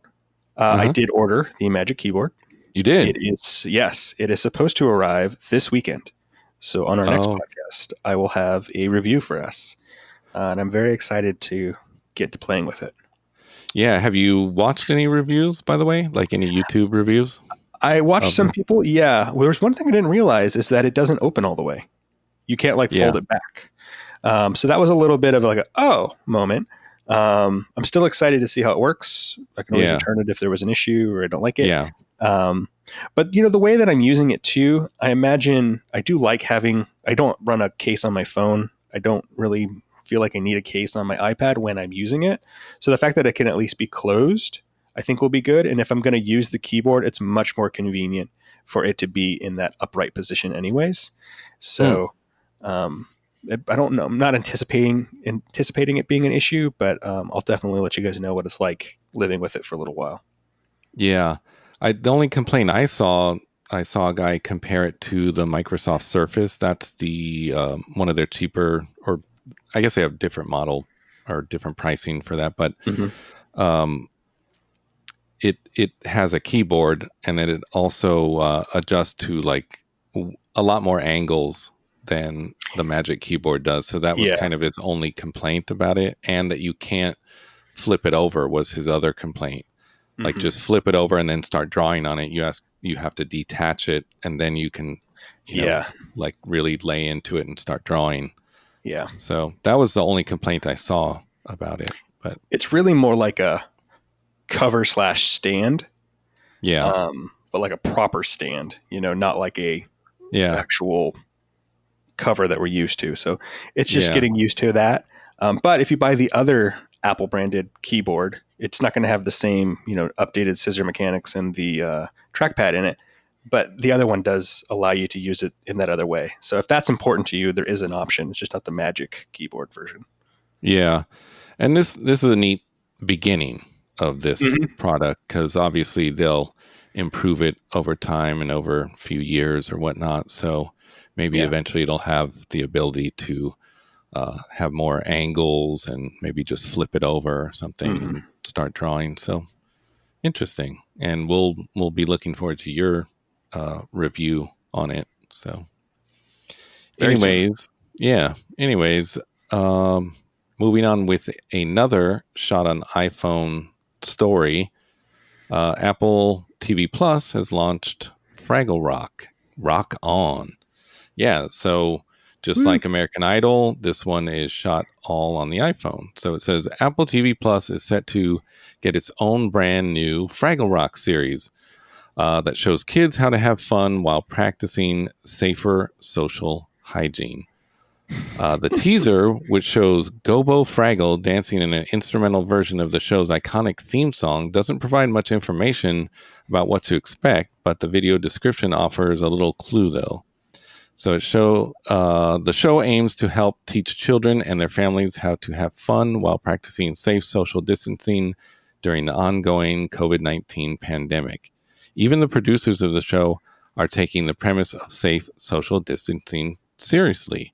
I did order the Magic Keyboard. You did? Yes, it is supposed to arrive this weekend. So on our next podcast, I will have a review for us. And I'm very excited to get to playing with it. Yeah. Have you watched any reviews, by the way? Like any YouTube reviews? I watched some people. Yeah. Well, there's one thing I didn't realize is that it doesn't open all the way. You can't fold it back. So that was a little bit of a moment. I'm still excited to see how it works. I can always return it if there was an issue or I don't like it. Yeah. But the way that I'm using it too, I imagine I do like I don't run a case on my phone. I don't really feel like I need a case on my iPad when I'm using it. So the fact that it can at least be closed, I think will be good. And if I'm going to use the keyboard, it's much more convenient for it to be in that upright position anyways. So, I don't know. I'm not anticipating it being an issue, but I'll definitely let you guys know what it's like living with it for a little while. Yeah. The only complaint I saw a guy compare it to the Microsoft Surface. That's the one of their cheaper, or I guess they have different model or different pricing for that. But it has a keyboard, and then it also adjusts to a lot more angles than the Magic Keyboard does. So that was kind of his only complaint about it, and that you can't flip it over was his other complaint. Just flip it over and then start drawing on it. You have to detach it, and then you can, really lay into it and start drawing. Yeah. So that was the only complaint I saw about it. But it's really more like a cover/stand. Yeah. But like a proper stand, not like a actual cover that we're used to. So it's just getting used to that. But if you buy the other Apple branded keyboard, it's not going to have the same, updated scissor mechanics and the trackpad in it. But the other one does allow you to use it in that other way. So if that's important to you, there is an option. It's just not the Magic Keyboard version. Yeah. And this is a neat beginning. of this Mhm. product, because obviously they'll improve it over time and over a few years or whatnot. So maybe Yeah. eventually it'll have the ability to have more angles and maybe just flip it over or something Mhm. and start drawing. So interesting. And we'll be looking forward to your review on it. So Very soon. anyways, yeah. Anyways, um, moving on with another shot on iPhone story. Apple TV Plus has launched Fraggle Rock. Rock on. Yeah, so just Woo. like American Idol, this one is shot all on the iPhone. So it says Apple TV Plus is set to get its own brand new Fraggle Rock series that shows kids how to have fun while practicing safer social hygiene. The teaser, which shows Gobo Fraggle dancing in an instrumental version of the show's iconic theme song, doesn't provide much information about what to expect, but the video description offers a little clue, though. So the show aims to help teach children and their families how to have fun while practicing safe social distancing during the ongoing COVID-19 pandemic. Even the producers of the show are taking the premise of safe social distancing seriously.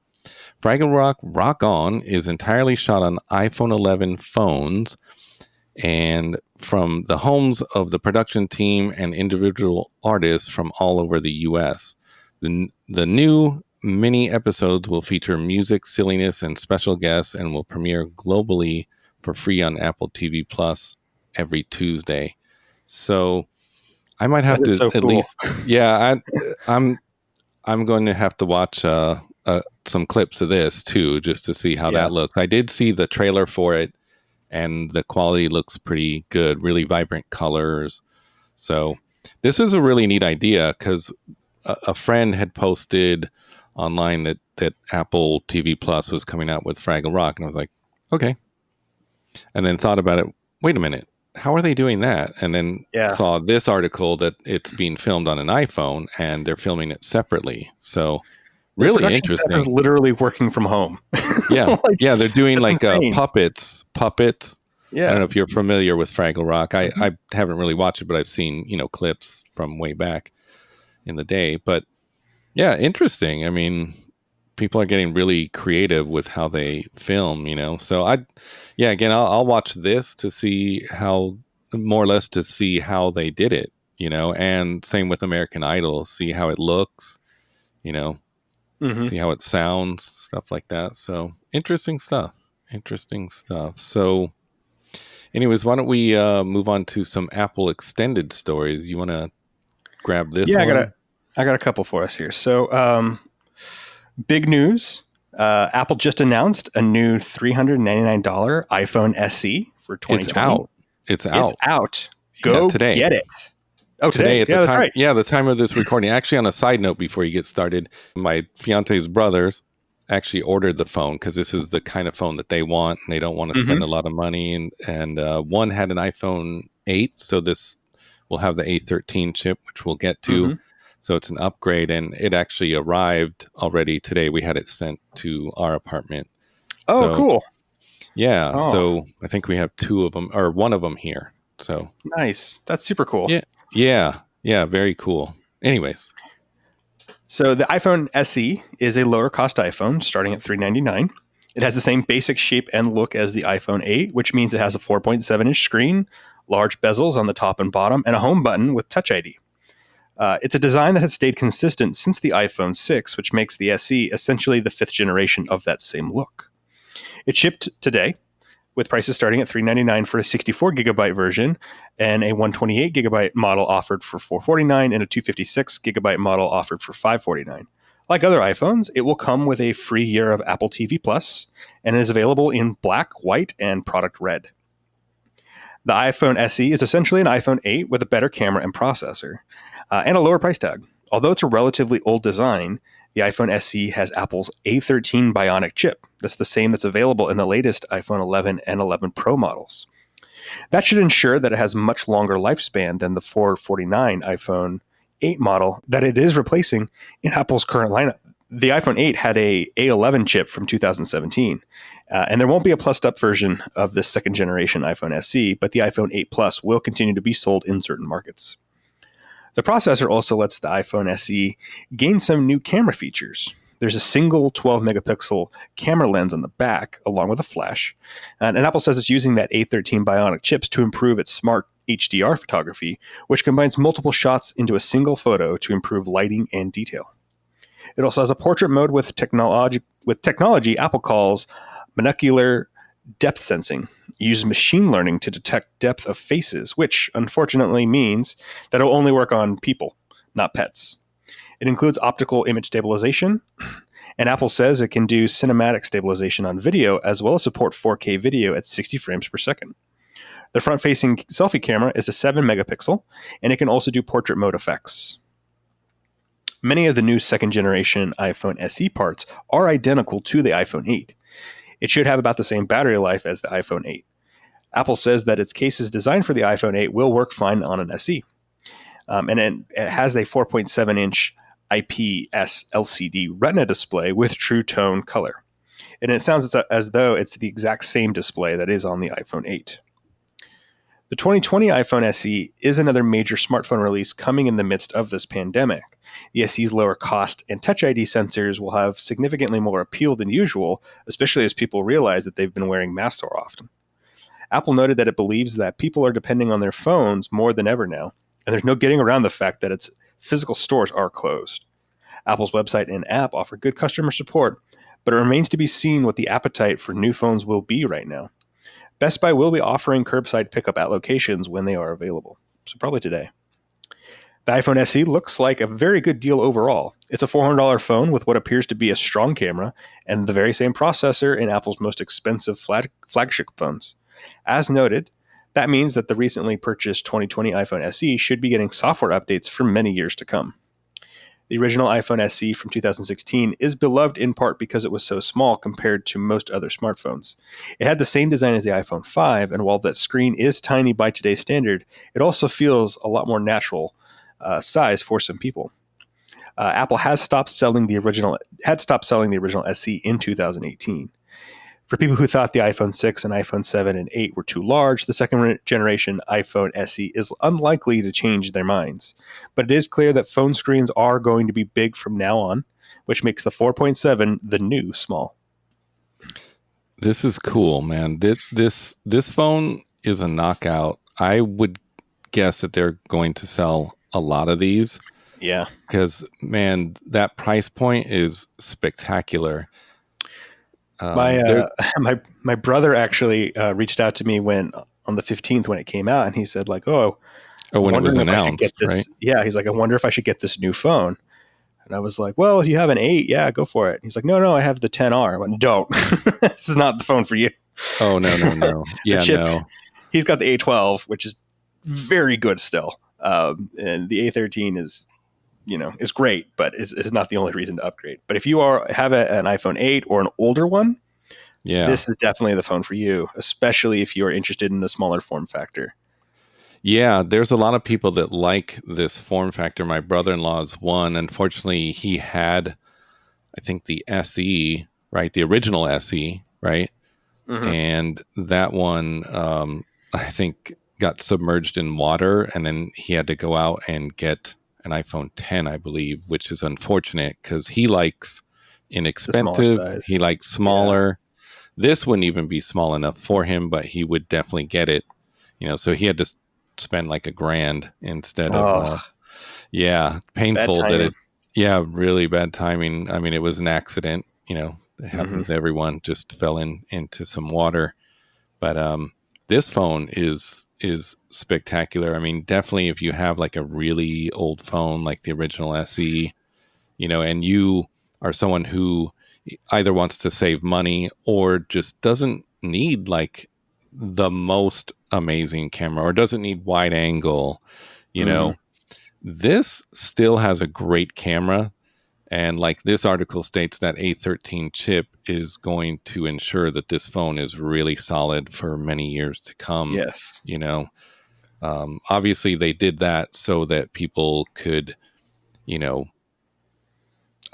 Fraggle Rock Rock On is entirely shot on iPhone 11 phones and from the homes of the production team and individual artists from all over the US. The new mini episodes will feature music, silliness, and special guests and will premiere globally for free on Apple TV Plus every Tuesday. So I might have That is to so at cool. least, yeah, I'm going to have to watch some clips of this too, just to see how Yeah. that looks. I did see the trailer for it, and the quality looks pretty good, really vibrant colors. So this is a really neat idea because a friend had posted online that Apple TV Plus was coming out with Fraggle Rock, and I was like, okay. And then thought about it. Wait a minute, how are they doing that? And then Yeah. saw this article that it's being filmed on an iPhone and they're filming it separately. So Their really production staff is interesting. literally working from home. Yeah, Like, yeah, they're doing that's like insane. puppets. I don't Yeah. know if you're familiar with Fraggle Rock. Mhm. I haven't really watched it, but I've seen clips from way back in the day. But yeah, interesting. I mean, people are getting really creative with how they film. So yeah, again, I'll watch this to see how more or less to see how they did it. And same with American Idol, see how it looks. You know, Mhm. see how it sounds, stuff like that. So interesting stuff. Interesting stuff. So, anyways, why don't we move on to some Apple extended stories? You want to grab this Yeah, one? I got a couple for us here. So, big news. Apple just announced a new $399 iPhone SE for It's 2020. out. It's It's out. out. Yeah, Go today. get it. Oh, Today today. at the Yeah, that's time. right. Yeah, the time of this recording. Actually, on a side note, before you get started, my fiance's brothers actually ordered the phone because this is the kind of phone that they want, and they don't want to Mhm. spend a lot of money. And one had an iPhone 8, so this will have the A13 chip, which we'll get to. Mhm. So it's an upgrade, and it actually arrived already today. We had it sent to our apartment. Oh, So cool. yeah, Oh, so I think we have two of them, or one of them here. So nice. That's super cool. yeah, yeah, very cool. Anyways, So the iPhone SE is a lower cost iPhone starting at $399. It has the same basic shape and look as the iPhone 8, which means it has a 4.7-inch screen, large bezels on the top and bottom, and a home button with Touch ID. It's a design that has stayed consistent since the iPhone 6, which makes the SE essentially the fifth generation of that same look. It shipped today, with prices starting at $399 for a 64 gigabyte version and a 128 gigabyte model offered for $449 and a 256 gigabyte model offered for $549. Like other iPhones, it will come with a free year of Apple TV Plus and is available in black, white, and product red. The iPhone SE is essentially an iPhone 8 with a better camera and processor, and a lower price tag. Although it's a relatively old design, the iPhone SE has Apple's A13 Bionic chip. That's the same that's available in the latest iPhone 11 and 11 Pro models. That should ensure that it has much longer lifespan than the $449 iPhone 8 model that it is replacing in Apple's current lineup. the iPhone 8 had a A11 chip from 2017, and there won't be a plussed up version of this second generation iPhone SE, but the iPhone 8 Plus will continue to be sold in certain markets. The processor also lets the iPhone SE gain some new camera features. There's a single 12 megapixel camera lens on the back, along with a flash. And Apple says it's using that A13 Bionic chips to improve its smart HDR photography, which combines multiple shots into a single photo to improve lighting and detail. It also has a portrait mode with technology Apple calls monocular depth sensing. It uses machine learning to detect depth of faces, which unfortunately means that it will only work on people, not pets. It includes optical image stabilization, and Apple says it can do cinematic stabilization on video as well as support 4K video at 60 frames per second. The front-facing selfie camera is a 7 megapixel, and it can also do portrait mode effects. Many of the new second-generation iPhone SE parts are identical to the iPhone 8. It should have about the same battery life as the iPhone 8. Apple says that its cases designed for the iPhone 8 will work fine on an SE. And it has a 4.7-inch IPS LCD Retina display with true tone color. And it sounds as though it's the exact same display that is on the iPhone 8. The 2020 iPhone SE is another major smartphone release coming in the midst of this pandemic. The SE's lower cost and Touch ID sensors will have significantly more appeal than usual, especially as people realize that they've been wearing masks so often. Apple noted that it believes that people are depending on their phones more than ever now, and there's no getting around the fact that its physical stores are closed. Apple's website and app offer good customer support, but it remains to be seen what the appetite for new phones will be right now. Best Buy will be offering curbside pickup at locations when they are available, so probably today. The iPhone SE looks like a very good deal overall. It's a $400 phone with what appears to be a strong camera and the very same processor in Apple's most expensive flagship phones. As noted, that means that the recently purchased 2020 iPhone SE should be getting software updates for many years to come. The original iPhone SE from 2016 is beloved in part because it was so small compared to most other smartphones. It had the same design as the iPhone 5, and while that screen is tiny by today's standard, it also feels a lot more natural size for some people. Apple had stopped selling the original SE in 2018. For people who thought the iPhone 6 and iPhone 7 and 8 were too large, the second generation iPhone SE is unlikely to change their minds. But it is clear that phone screens are going to be big from now on, which makes the 4.7 the new small. This is cool, man. This phone is a knockout. I would guess that they're going to sell a lot of these. Yeah. Because, man, that price point is spectacular. My brother actually reached out to me when on the 15th when it came out, and he said like, when it was announced, right? Yeah, he's like, I wonder if I should get this new phone. And I was like, well, if you have an 8, yeah, go for it. And he's like, no, I have the 10R. I went, don't. This is not the phone for you. Oh, no. Yeah, no. He's got the A12, which is very good still. And the A13 is great, but is not the only reason to upgrade. But if you have an iPhone 8 or an older one, this is definitely the phone for you, especially if you are interested in the smaller form factor. Yeah, there's a lot of people that like this form factor. My brother-in-law is one. Unfortunately, he had, I think, the SE, right? The original SE, right? Mm-hmm. And that one, I think, got submerged in water, and then he had to go out and get an iPhone 10, I believe, which is unfortunate because he likes inexpensive. He likes smaller. Yeah. This wouldn't even be small enough for him, but he would definitely get it. So he had to spend like $1,000 instead of. Painful that it. Yeah, really bad timing. I mean, it was an accident. It happens to everyone. Just fell into some water, but this phone is spectacular. I mean, definitely if you have like a really old phone like the original SE, and you are someone who either wants to save money or just doesn't need like the most amazing camera or doesn't need wide angle, this still has a great camera. And like this article states that A13 chip is going to ensure that this phone is really solid for many years to come. Yes. Obviously they did that so that people could,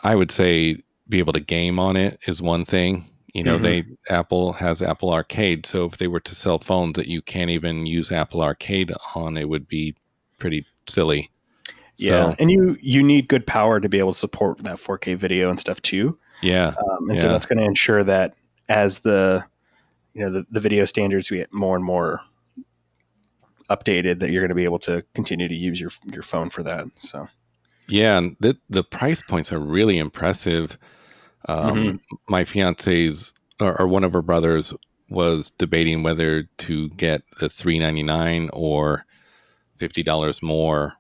I would say be able to game on it is one thing. You know, Apple has Apple Arcade, so if they were to sell phones that you can't even use Apple Arcade on, it would be pretty silly. Yeah, So, and you need good power to be able to support that 4K video and stuff too. yeah, So that's going to ensure that as the video standards get more and more updated, that you're going to be able to continue to use your phone for that. So yeah, and the price points are really impressive. My fiance's or one of her brothers was debating whether to get the $399 or $50 more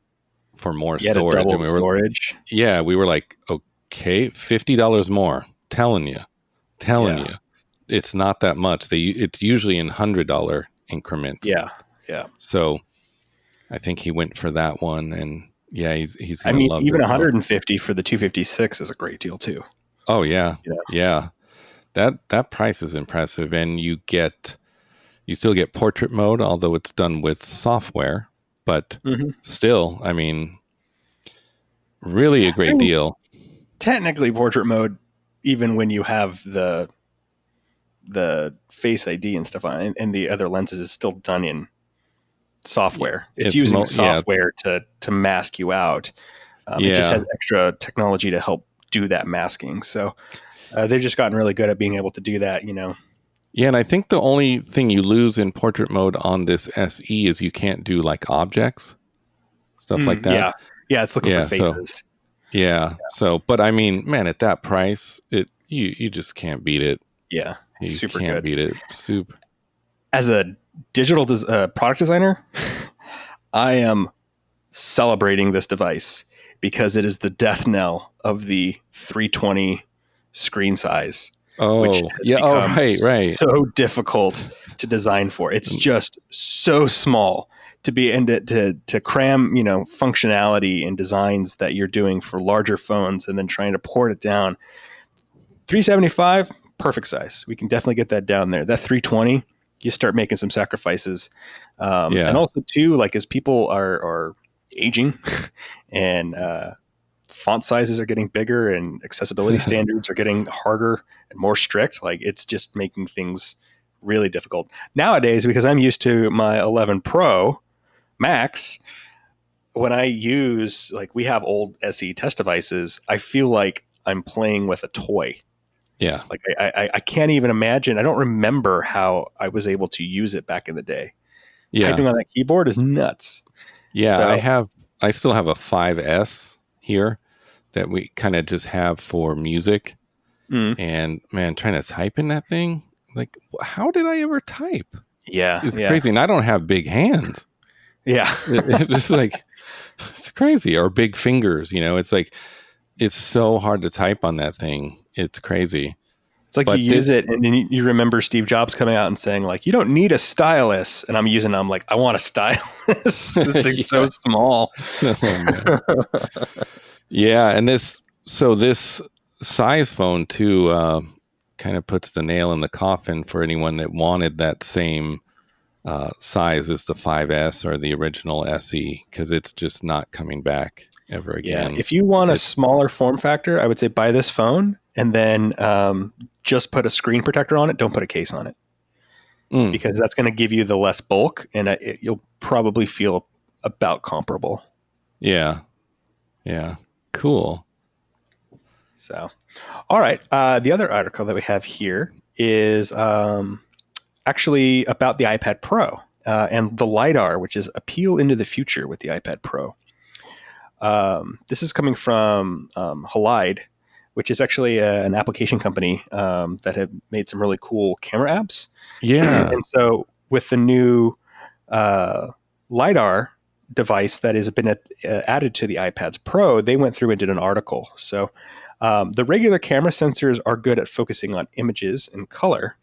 for more you had to storage, double and the storage. we were like, okay, $50 more. Telling you, it's not that much. It's usually in $100 increments. Yeah. So I think he went for that one, and yeah, he's I gonna mean, love even it. 150 for the 256 is a great deal too. Oh yeah, yeah. That price is impressive, and you still get portrait mode, although it's done with software, but still, I mean, really a great deal. Technically, portrait mode, even when you have the Face ID and stuff on, and the other lenses, is still done in software. It's using software to mask you out. It just has extra technology to help do that masking. So they've just gotten really good at being able to do that, you know. Yeah, and I think the only thing you lose in portrait mode on this SE is you can't do like objects, stuff like that. Yeah, it's looking for faces. So, but I mean, man, at that price, you just can't beat it. Yeah, you super can't good. beat it. Super. As a digital product designer, I am celebrating this device because it is the death knell of the 320 screen size. Which has right. So difficult to design for. It's just so small to be to cram, you know, functionality and designs that you're doing for larger phones, and then trying to port it down. 375, perfect size. We can definitely get that down there. That 320, you start making some sacrifices. And also too, like as people are aging and font sizes are getting bigger and accessibility standards are getting harder and more strict, like it's just making things really difficult nowadays. Because I'm used to my 11 Pro Max, when I use, like, we have old SE test devices, I feel like I'm playing with a toy. Yeah. Like I can't even imagine. I don't remember how I was able to use it back in the day. Yeah. Typing on that keyboard is nuts. Yeah. So, I still have a 5S here that we kind of just have for music. And man, trying to type in that thing, like, how did I ever type? Yeah. It's crazy. And I don't have big hands. Yeah. It's just like, it's crazy. Or big fingers, you know, it's like, it's so hard to type on that thing. It's crazy. It's like, but you use it and then you remember Steve Jobs coming out and saying, like, you don't need a stylus. And I'm like, I want a stylus. This thing's so small. Yeah. And this size phone too, kind of puts the nail in the coffin for anyone that wanted that same size as the 5S or the original SE, because it's just not coming back ever again. Yeah. If you want a smaller form factor, I would say buy this phone and then just put a screen protector on it. Don't put a case on it, because that's going to give you the less bulk, and you'll probably feel about comparable. Yeah. Cool. So, all right. The other article that we have here is actually about the iPad Pro and the LiDAR, which is appeal into the future with the iPad Pro. This is coming from Halide, which is actually an application company that have made some really cool camera apps. Yeah. And so with the new LiDAR device that has been added to the iPads Pro, they went through and did an article. So the regular camera sensors are good at focusing on images and color,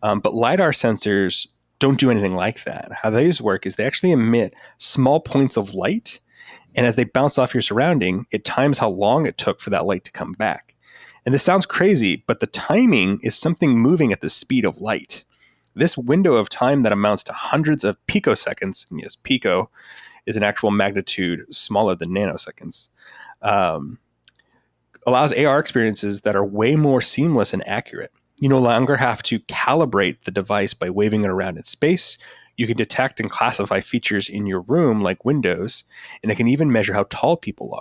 but LiDAR sensors don't do anything like that. How these work is they actually emit small points of light, and as they bounce off your surrounding, it times how long it took for that light to come back. And this sounds crazy, but the timing is something moving at the speed of light. This window of time that amounts to hundreds of picoseconds, and yes, pico is an actual magnitude smaller than nanoseconds, allows AR experiences that are way more seamless and accurate. You no longer have to calibrate the device by waving it around in space. You can detect and classify features in your room like windows, and it can even measure how tall people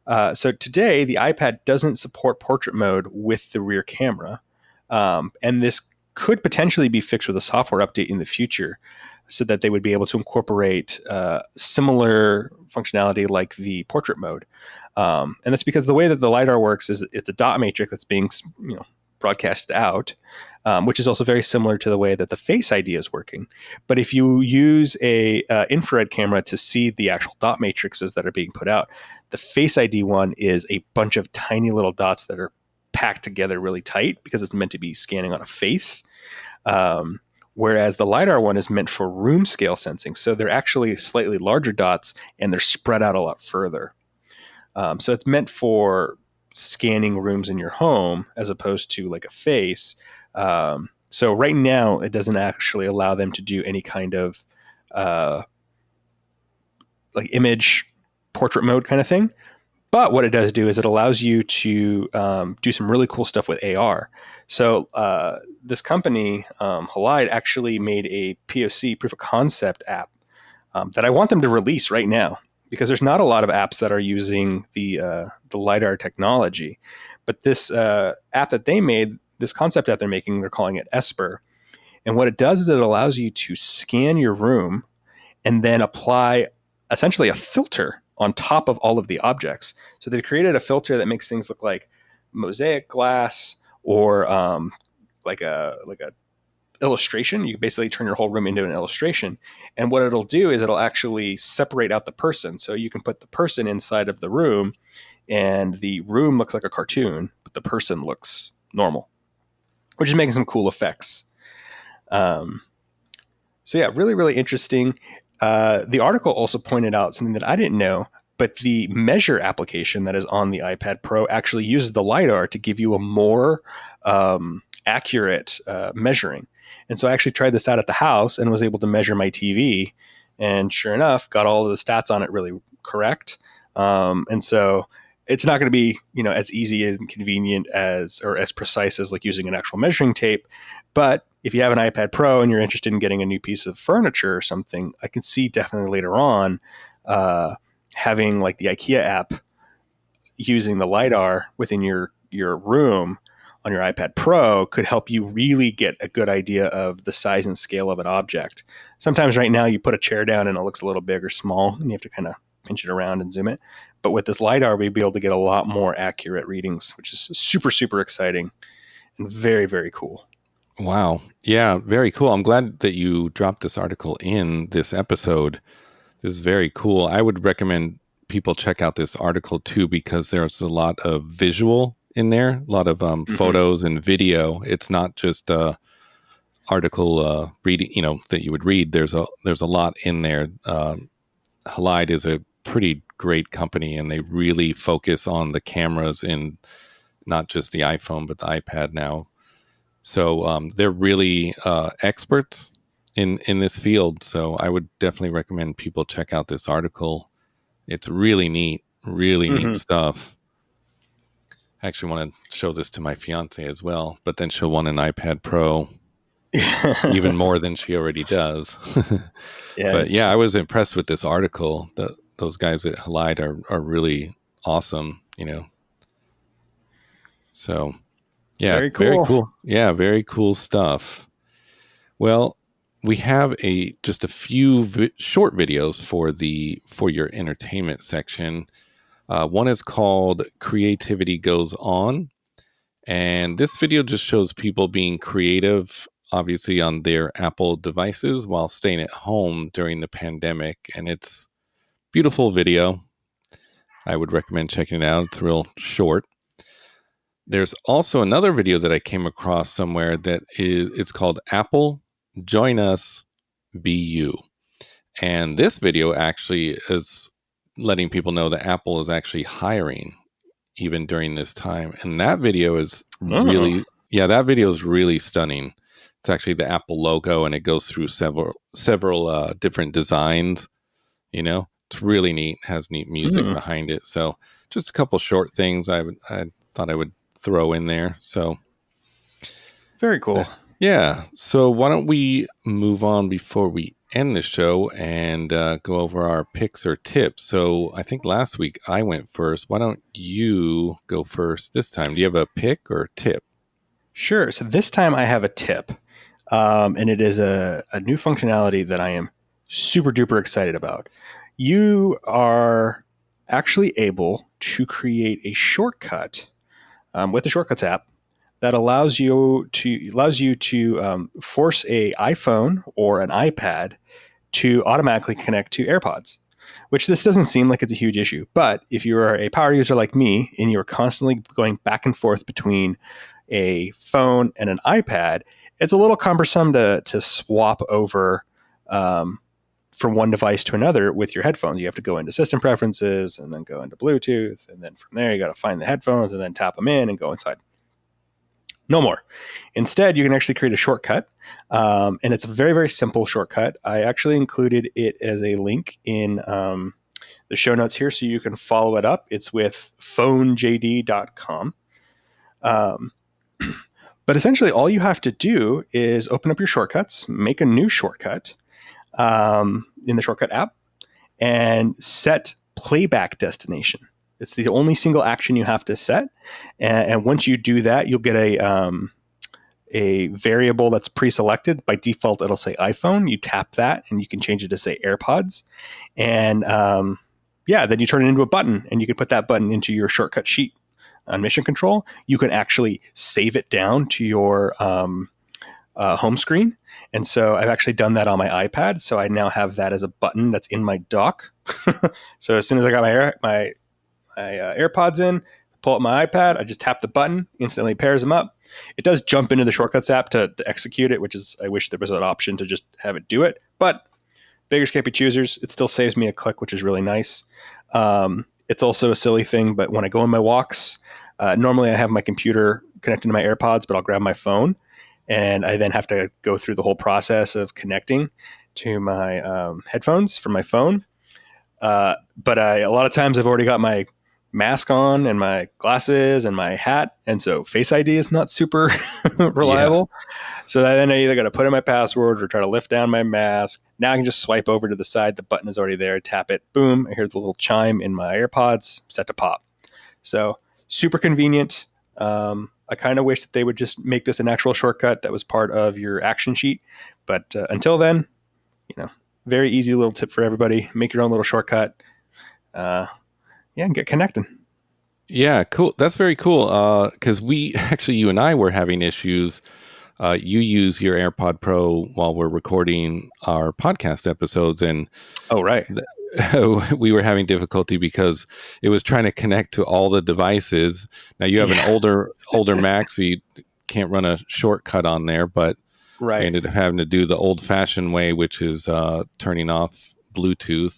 are. So today, the iPad doesn't support portrait mode with the rear camera, and this could potentially be fixed with a software update in the future, so that they would be able to incorporate similar functionality like the portrait mode. And that's because the way that the LiDAR works is it's a dot matrix that's being broadcast out, which is also very similar to the way that the Face ID is working. But if you use a infrared camera to see the actual dot matrices that are being put out, the Face ID one is a bunch of tiny little dots that are packed together really tight because it's meant to be scanning on a face. Whereas the LiDAR one is meant for room scale sensing. So they're actually slightly larger dots and they're spread out a lot further. So it's meant for scanning rooms in your home as opposed to like a face. So right now, it doesn't actually allow them to do any kind of like image portrait mode kind of thing. But what it does do is it allows you to do some really cool stuff with AR. So this company, Halide, actually made a POC, proof of concept app that I want them to release right now, because there's not a lot of apps that are using the LiDAR technology. But this app that they made, this concept app they're making, they're calling it Esper. And what it does is it allows you to scan your room and then apply essentially a filter on top of all of the objects. So they created a filter that makes things look like mosaic glass or like a illustration. You basically turn your whole room into an illustration. And what it'll do is it'll actually separate out the person. So you can put the person inside of the room and the room looks like a cartoon, but the person looks normal, which is making some cool effects. So yeah, really, really interesting. The article also pointed out something that I didn't know, but the measure application that is on the iPad Pro actually uses the LiDAR to give you a more accurate measuring. And so I actually tried this out at the house and was able to measure my TV, and sure enough, got all of the stats on it really correct. And so it's not going to be, as easy and convenient as, or as precise as like using an actual measuring tape. But if you have an iPad Pro and you're interested in getting a new piece of furniture or something, I can see definitely later on having like the IKEA app using the LiDAR within your room on your iPad Pro could help you really get a good idea of the size and scale of an object. Sometimes right now you put a chair down and it looks a little big or small and you have to kind of pinch it around and zoom it. But with this LiDAR, we'd be able to get a lot more accurate readings, which is super, super exciting and very, very cool. Wow. Yeah, very cool. I'm glad that you dropped this article in this episode. This is very cool. I would recommend people check out this article too, because there's a lot of visual in there, a lot of photos and video. It's not just article reading, that you would read. There's a lot in there. Halide is a pretty great company, and they really focus on the cameras in not just the iPhone, but the iPad now. So they're really experts in this field. So I would definitely recommend people check out this article. It's really neat stuff. I actually want to show this to my fiance as well, but then she'll want an iPad Pro even more than she already does. But yeah, I was impressed with this article. Those guys at Halide are really awesome, So yeah, very cool. Yeah, very cool stuff. Well, we have just a few short videos for your entertainment section. One is called Creativity Goes On. And this video just shows people being creative, obviously on their Apple devices while staying at home during the pandemic. And it's a beautiful video. I would recommend checking it out. It's real short. There's also another video that I came across somewhere it's called Apple Join Us, Be You. And this video actually is letting people know that Apple is actually hiring even during this time. And that video is really stunning. It's actually the Apple logo, and it goes through several different designs. It's really neat. It has neat music behind it. So just a couple short things I thought I would throw in there. So Very cool. yeah. So why don't we move on before we end the show and go over our picks or tips? So I think last week I went first. Why don't you go first this time? Do you have a pick or tip? Sure. So this time I have a tip, and it is a new functionality that I am super duper excited about. You are actually able to create a shortcut with the Shortcuts app that allows you to force a iPhone or an iPad to automatically connect to AirPods. Which this doesn't seem like it's a huge issue, but if you are a power user like me and you're constantly going back and forth between a phone and an iPad, it's a little cumbersome to swap over from one device to another with your headphones. You have to go into system preferences and then go into Bluetooth, and then from there you got to find the headphones and then tap them in and go inside. No more. Instead, you can actually create a shortcut, and it's a very, very simple shortcut. I actually included it as a link in the show notes here so you can follow it up. It's with phonejd.com. But essentially, all you have to do is open up your shortcuts, make a new shortcut in the shortcut app, and set playback destination. It's the only single action you have to set. And once you do that, you'll get a variable that's pre-selected. By default, it'll say iPhone. You tap that, and you can change it to say AirPods. And then you turn it into a button, and you can put that button into your shortcut sheet on Mission Control. You can actually save it down to your home screen. And so I've actually done that on my iPad. So I now have that as a button that's in my dock. So as soon as I got my AirPods in, pull up my iPad, I just tap the button, instantly pairs them up. It does jump into the Shortcuts app to execute it, which is, I wish there was an option to just have it do it. But beggars can't be choosers. It still saves me a click, which is really nice. It's also a silly thing, but when I go on my walks, normally I have my computer connected to my AirPods, but I'll grab my phone, and I then have to go through the whole process of connecting to my headphones from my phone. But a lot of times I've already got my mask on and my glasses and my hat, and so Face ID is not super reliable. Yeah. So then I either got to put in my password or try to lift down my mask. Now I can just swipe over to the side. The button is already there. Tap it. Boom. I hear the little chime in my AirPods. Set to pop. So super convenient. I kind of wish that they would just make this an actual shortcut that was part of your action sheet. But until then, very easy little tip for everybody. Make your own little shortcut. And get connecting. Yeah, cool. That's very cool. Because you and I were having issues. You use your AirPod Pro while we're recording our podcast episodes, and right, we were having difficulty because it was trying to connect to all the devices. Now you have an older Mac, so you can't run a shortcut on there, but right. I ended up having to do the old-fashioned way, which is turning off Bluetooth.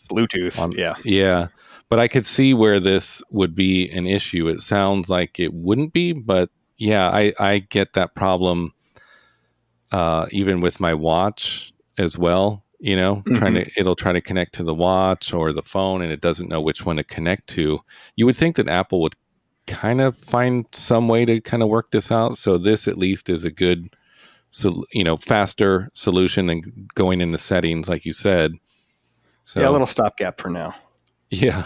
Yeah. But I could see where this would be an issue. It sounds like it wouldn't be, but yeah, I get that problem even with my watch as well. It'll try to connect to the watch or the phone, and it doesn't know which one to connect to. You would think that Apple would kind of find some way to kind of work this out. So this at least is a good, faster solution than going into settings, like you said. So yeah, a little stopgap for now. Yeah.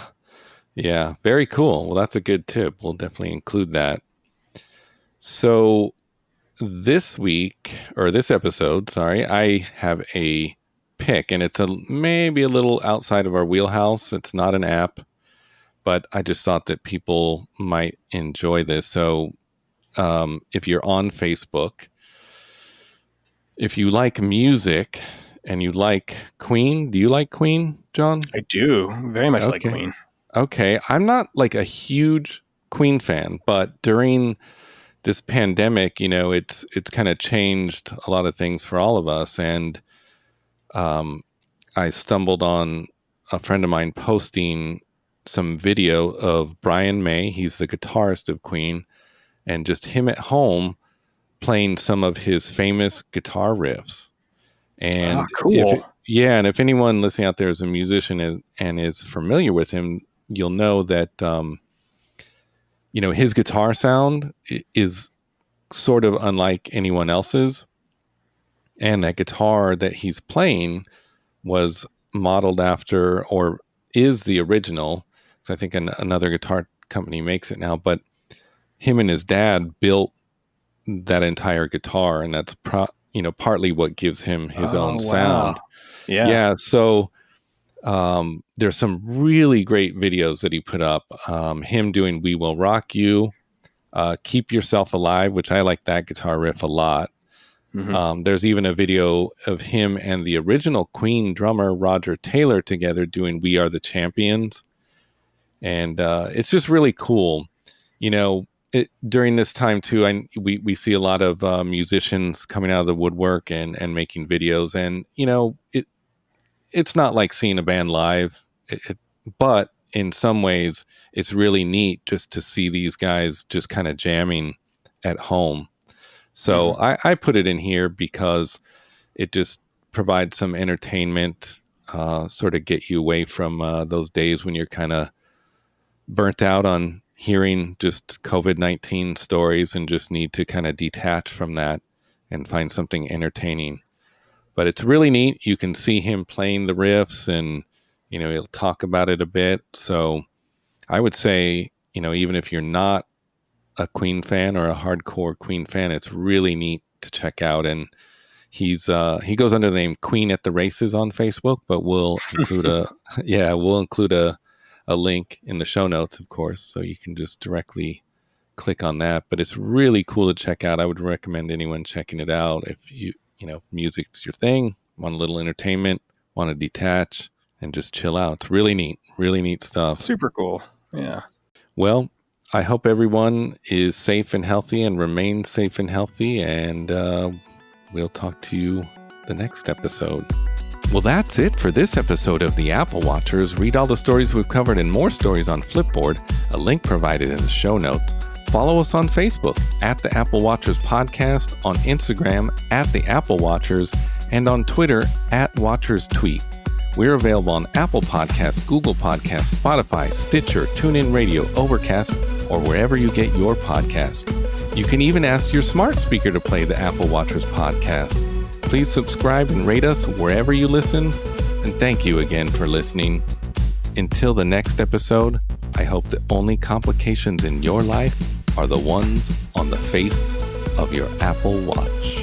Very cool. Well, that's a good tip. We'll definitely include that. So this episode, I have a pick, and it's maybe a little outside of our wheelhouse. It's not an app, but I just thought that people might enjoy this. So if you're on Facebook, if you like music and you like Queen, do you like Queen, John? I do. Very much like Queen. Okay. I'm not like a huge Queen fan, but during this pandemic, it's kind of changed a lot of things for all of us. And I stumbled on a friend of mine posting some video of Brian May. He's the guitarist of Queen, and just him at home playing some of his famous guitar riffs. And cool. And if anyone listening out there is a musician and is familiar with him, you'll know that his guitar sound is sort of unlike anyone else's. And that guitar that he's playing was modeled after, or is the original. So I think another guitar company makes it now, but him and his dad built that entire guitar, and that's partly what gives him his own sound. Yeah. So there's some really great videos that he put up. Him doing "We Will Rock You," "Keep Yourself Alive," which I like that guitar riff a lot. Mm-hmm. There's even a video of him and the original Queen drummer Roger Taylor together doing "We Are the Champions," and it's just really cool. During this time too, we see a lot of musicians coming out of the woodwork and making videos, and it's not like seeing a band live, but in some ways it's really neat just to see these guys just kind of jamming at home. So I put it in here because it just provides some entertainment, sort of get you away from those days when you're kind of burnt out on hearing just COVID-19 stories and just need to kind of detach from that and find something entertaining. But it's really neat. You can see him playing the riffs, and he'll talk about it a bit. So I would say, even if you're not a Queen fan or a hardcore Queen fan, it's really neat to check out. And he goes under the name Queen at the Races on Facebook, but we'll include a link in the show notes, of course, so you can just directly click on that. But it's really cool to check out. I would recommend anyone checking it out if music's your thing, want a little entertainment, want to detach and just chill out. It's really neat stuff. Super cool. Yeah. Well, I hope everyone is safe and healthy and remains safe and healthy, and we'll talk to you the next episode. Well, that's it for this episode of The Apple Watchers. Read all the stories we've covered and more stories on Flipboard, a link provided in the show notes. Follow us on Facebook at The Apple Watchers Podcast, on Instagram at The Apple Watchers, and on Twitter at Watchers Tweet. We're available on Apple Podcasts, Google Podcasts, Spotify, Stitcher, TuneIn Radio, Overcast, or wherever you get your podcasts. You can even ask your smart speaker to play the Apple Watchers podcast. Please subscribe and rate us wherever you listen, and thank you again for listening. Until the next episode, I hope the only complications in your life are the ones on the face of your Apple Watch.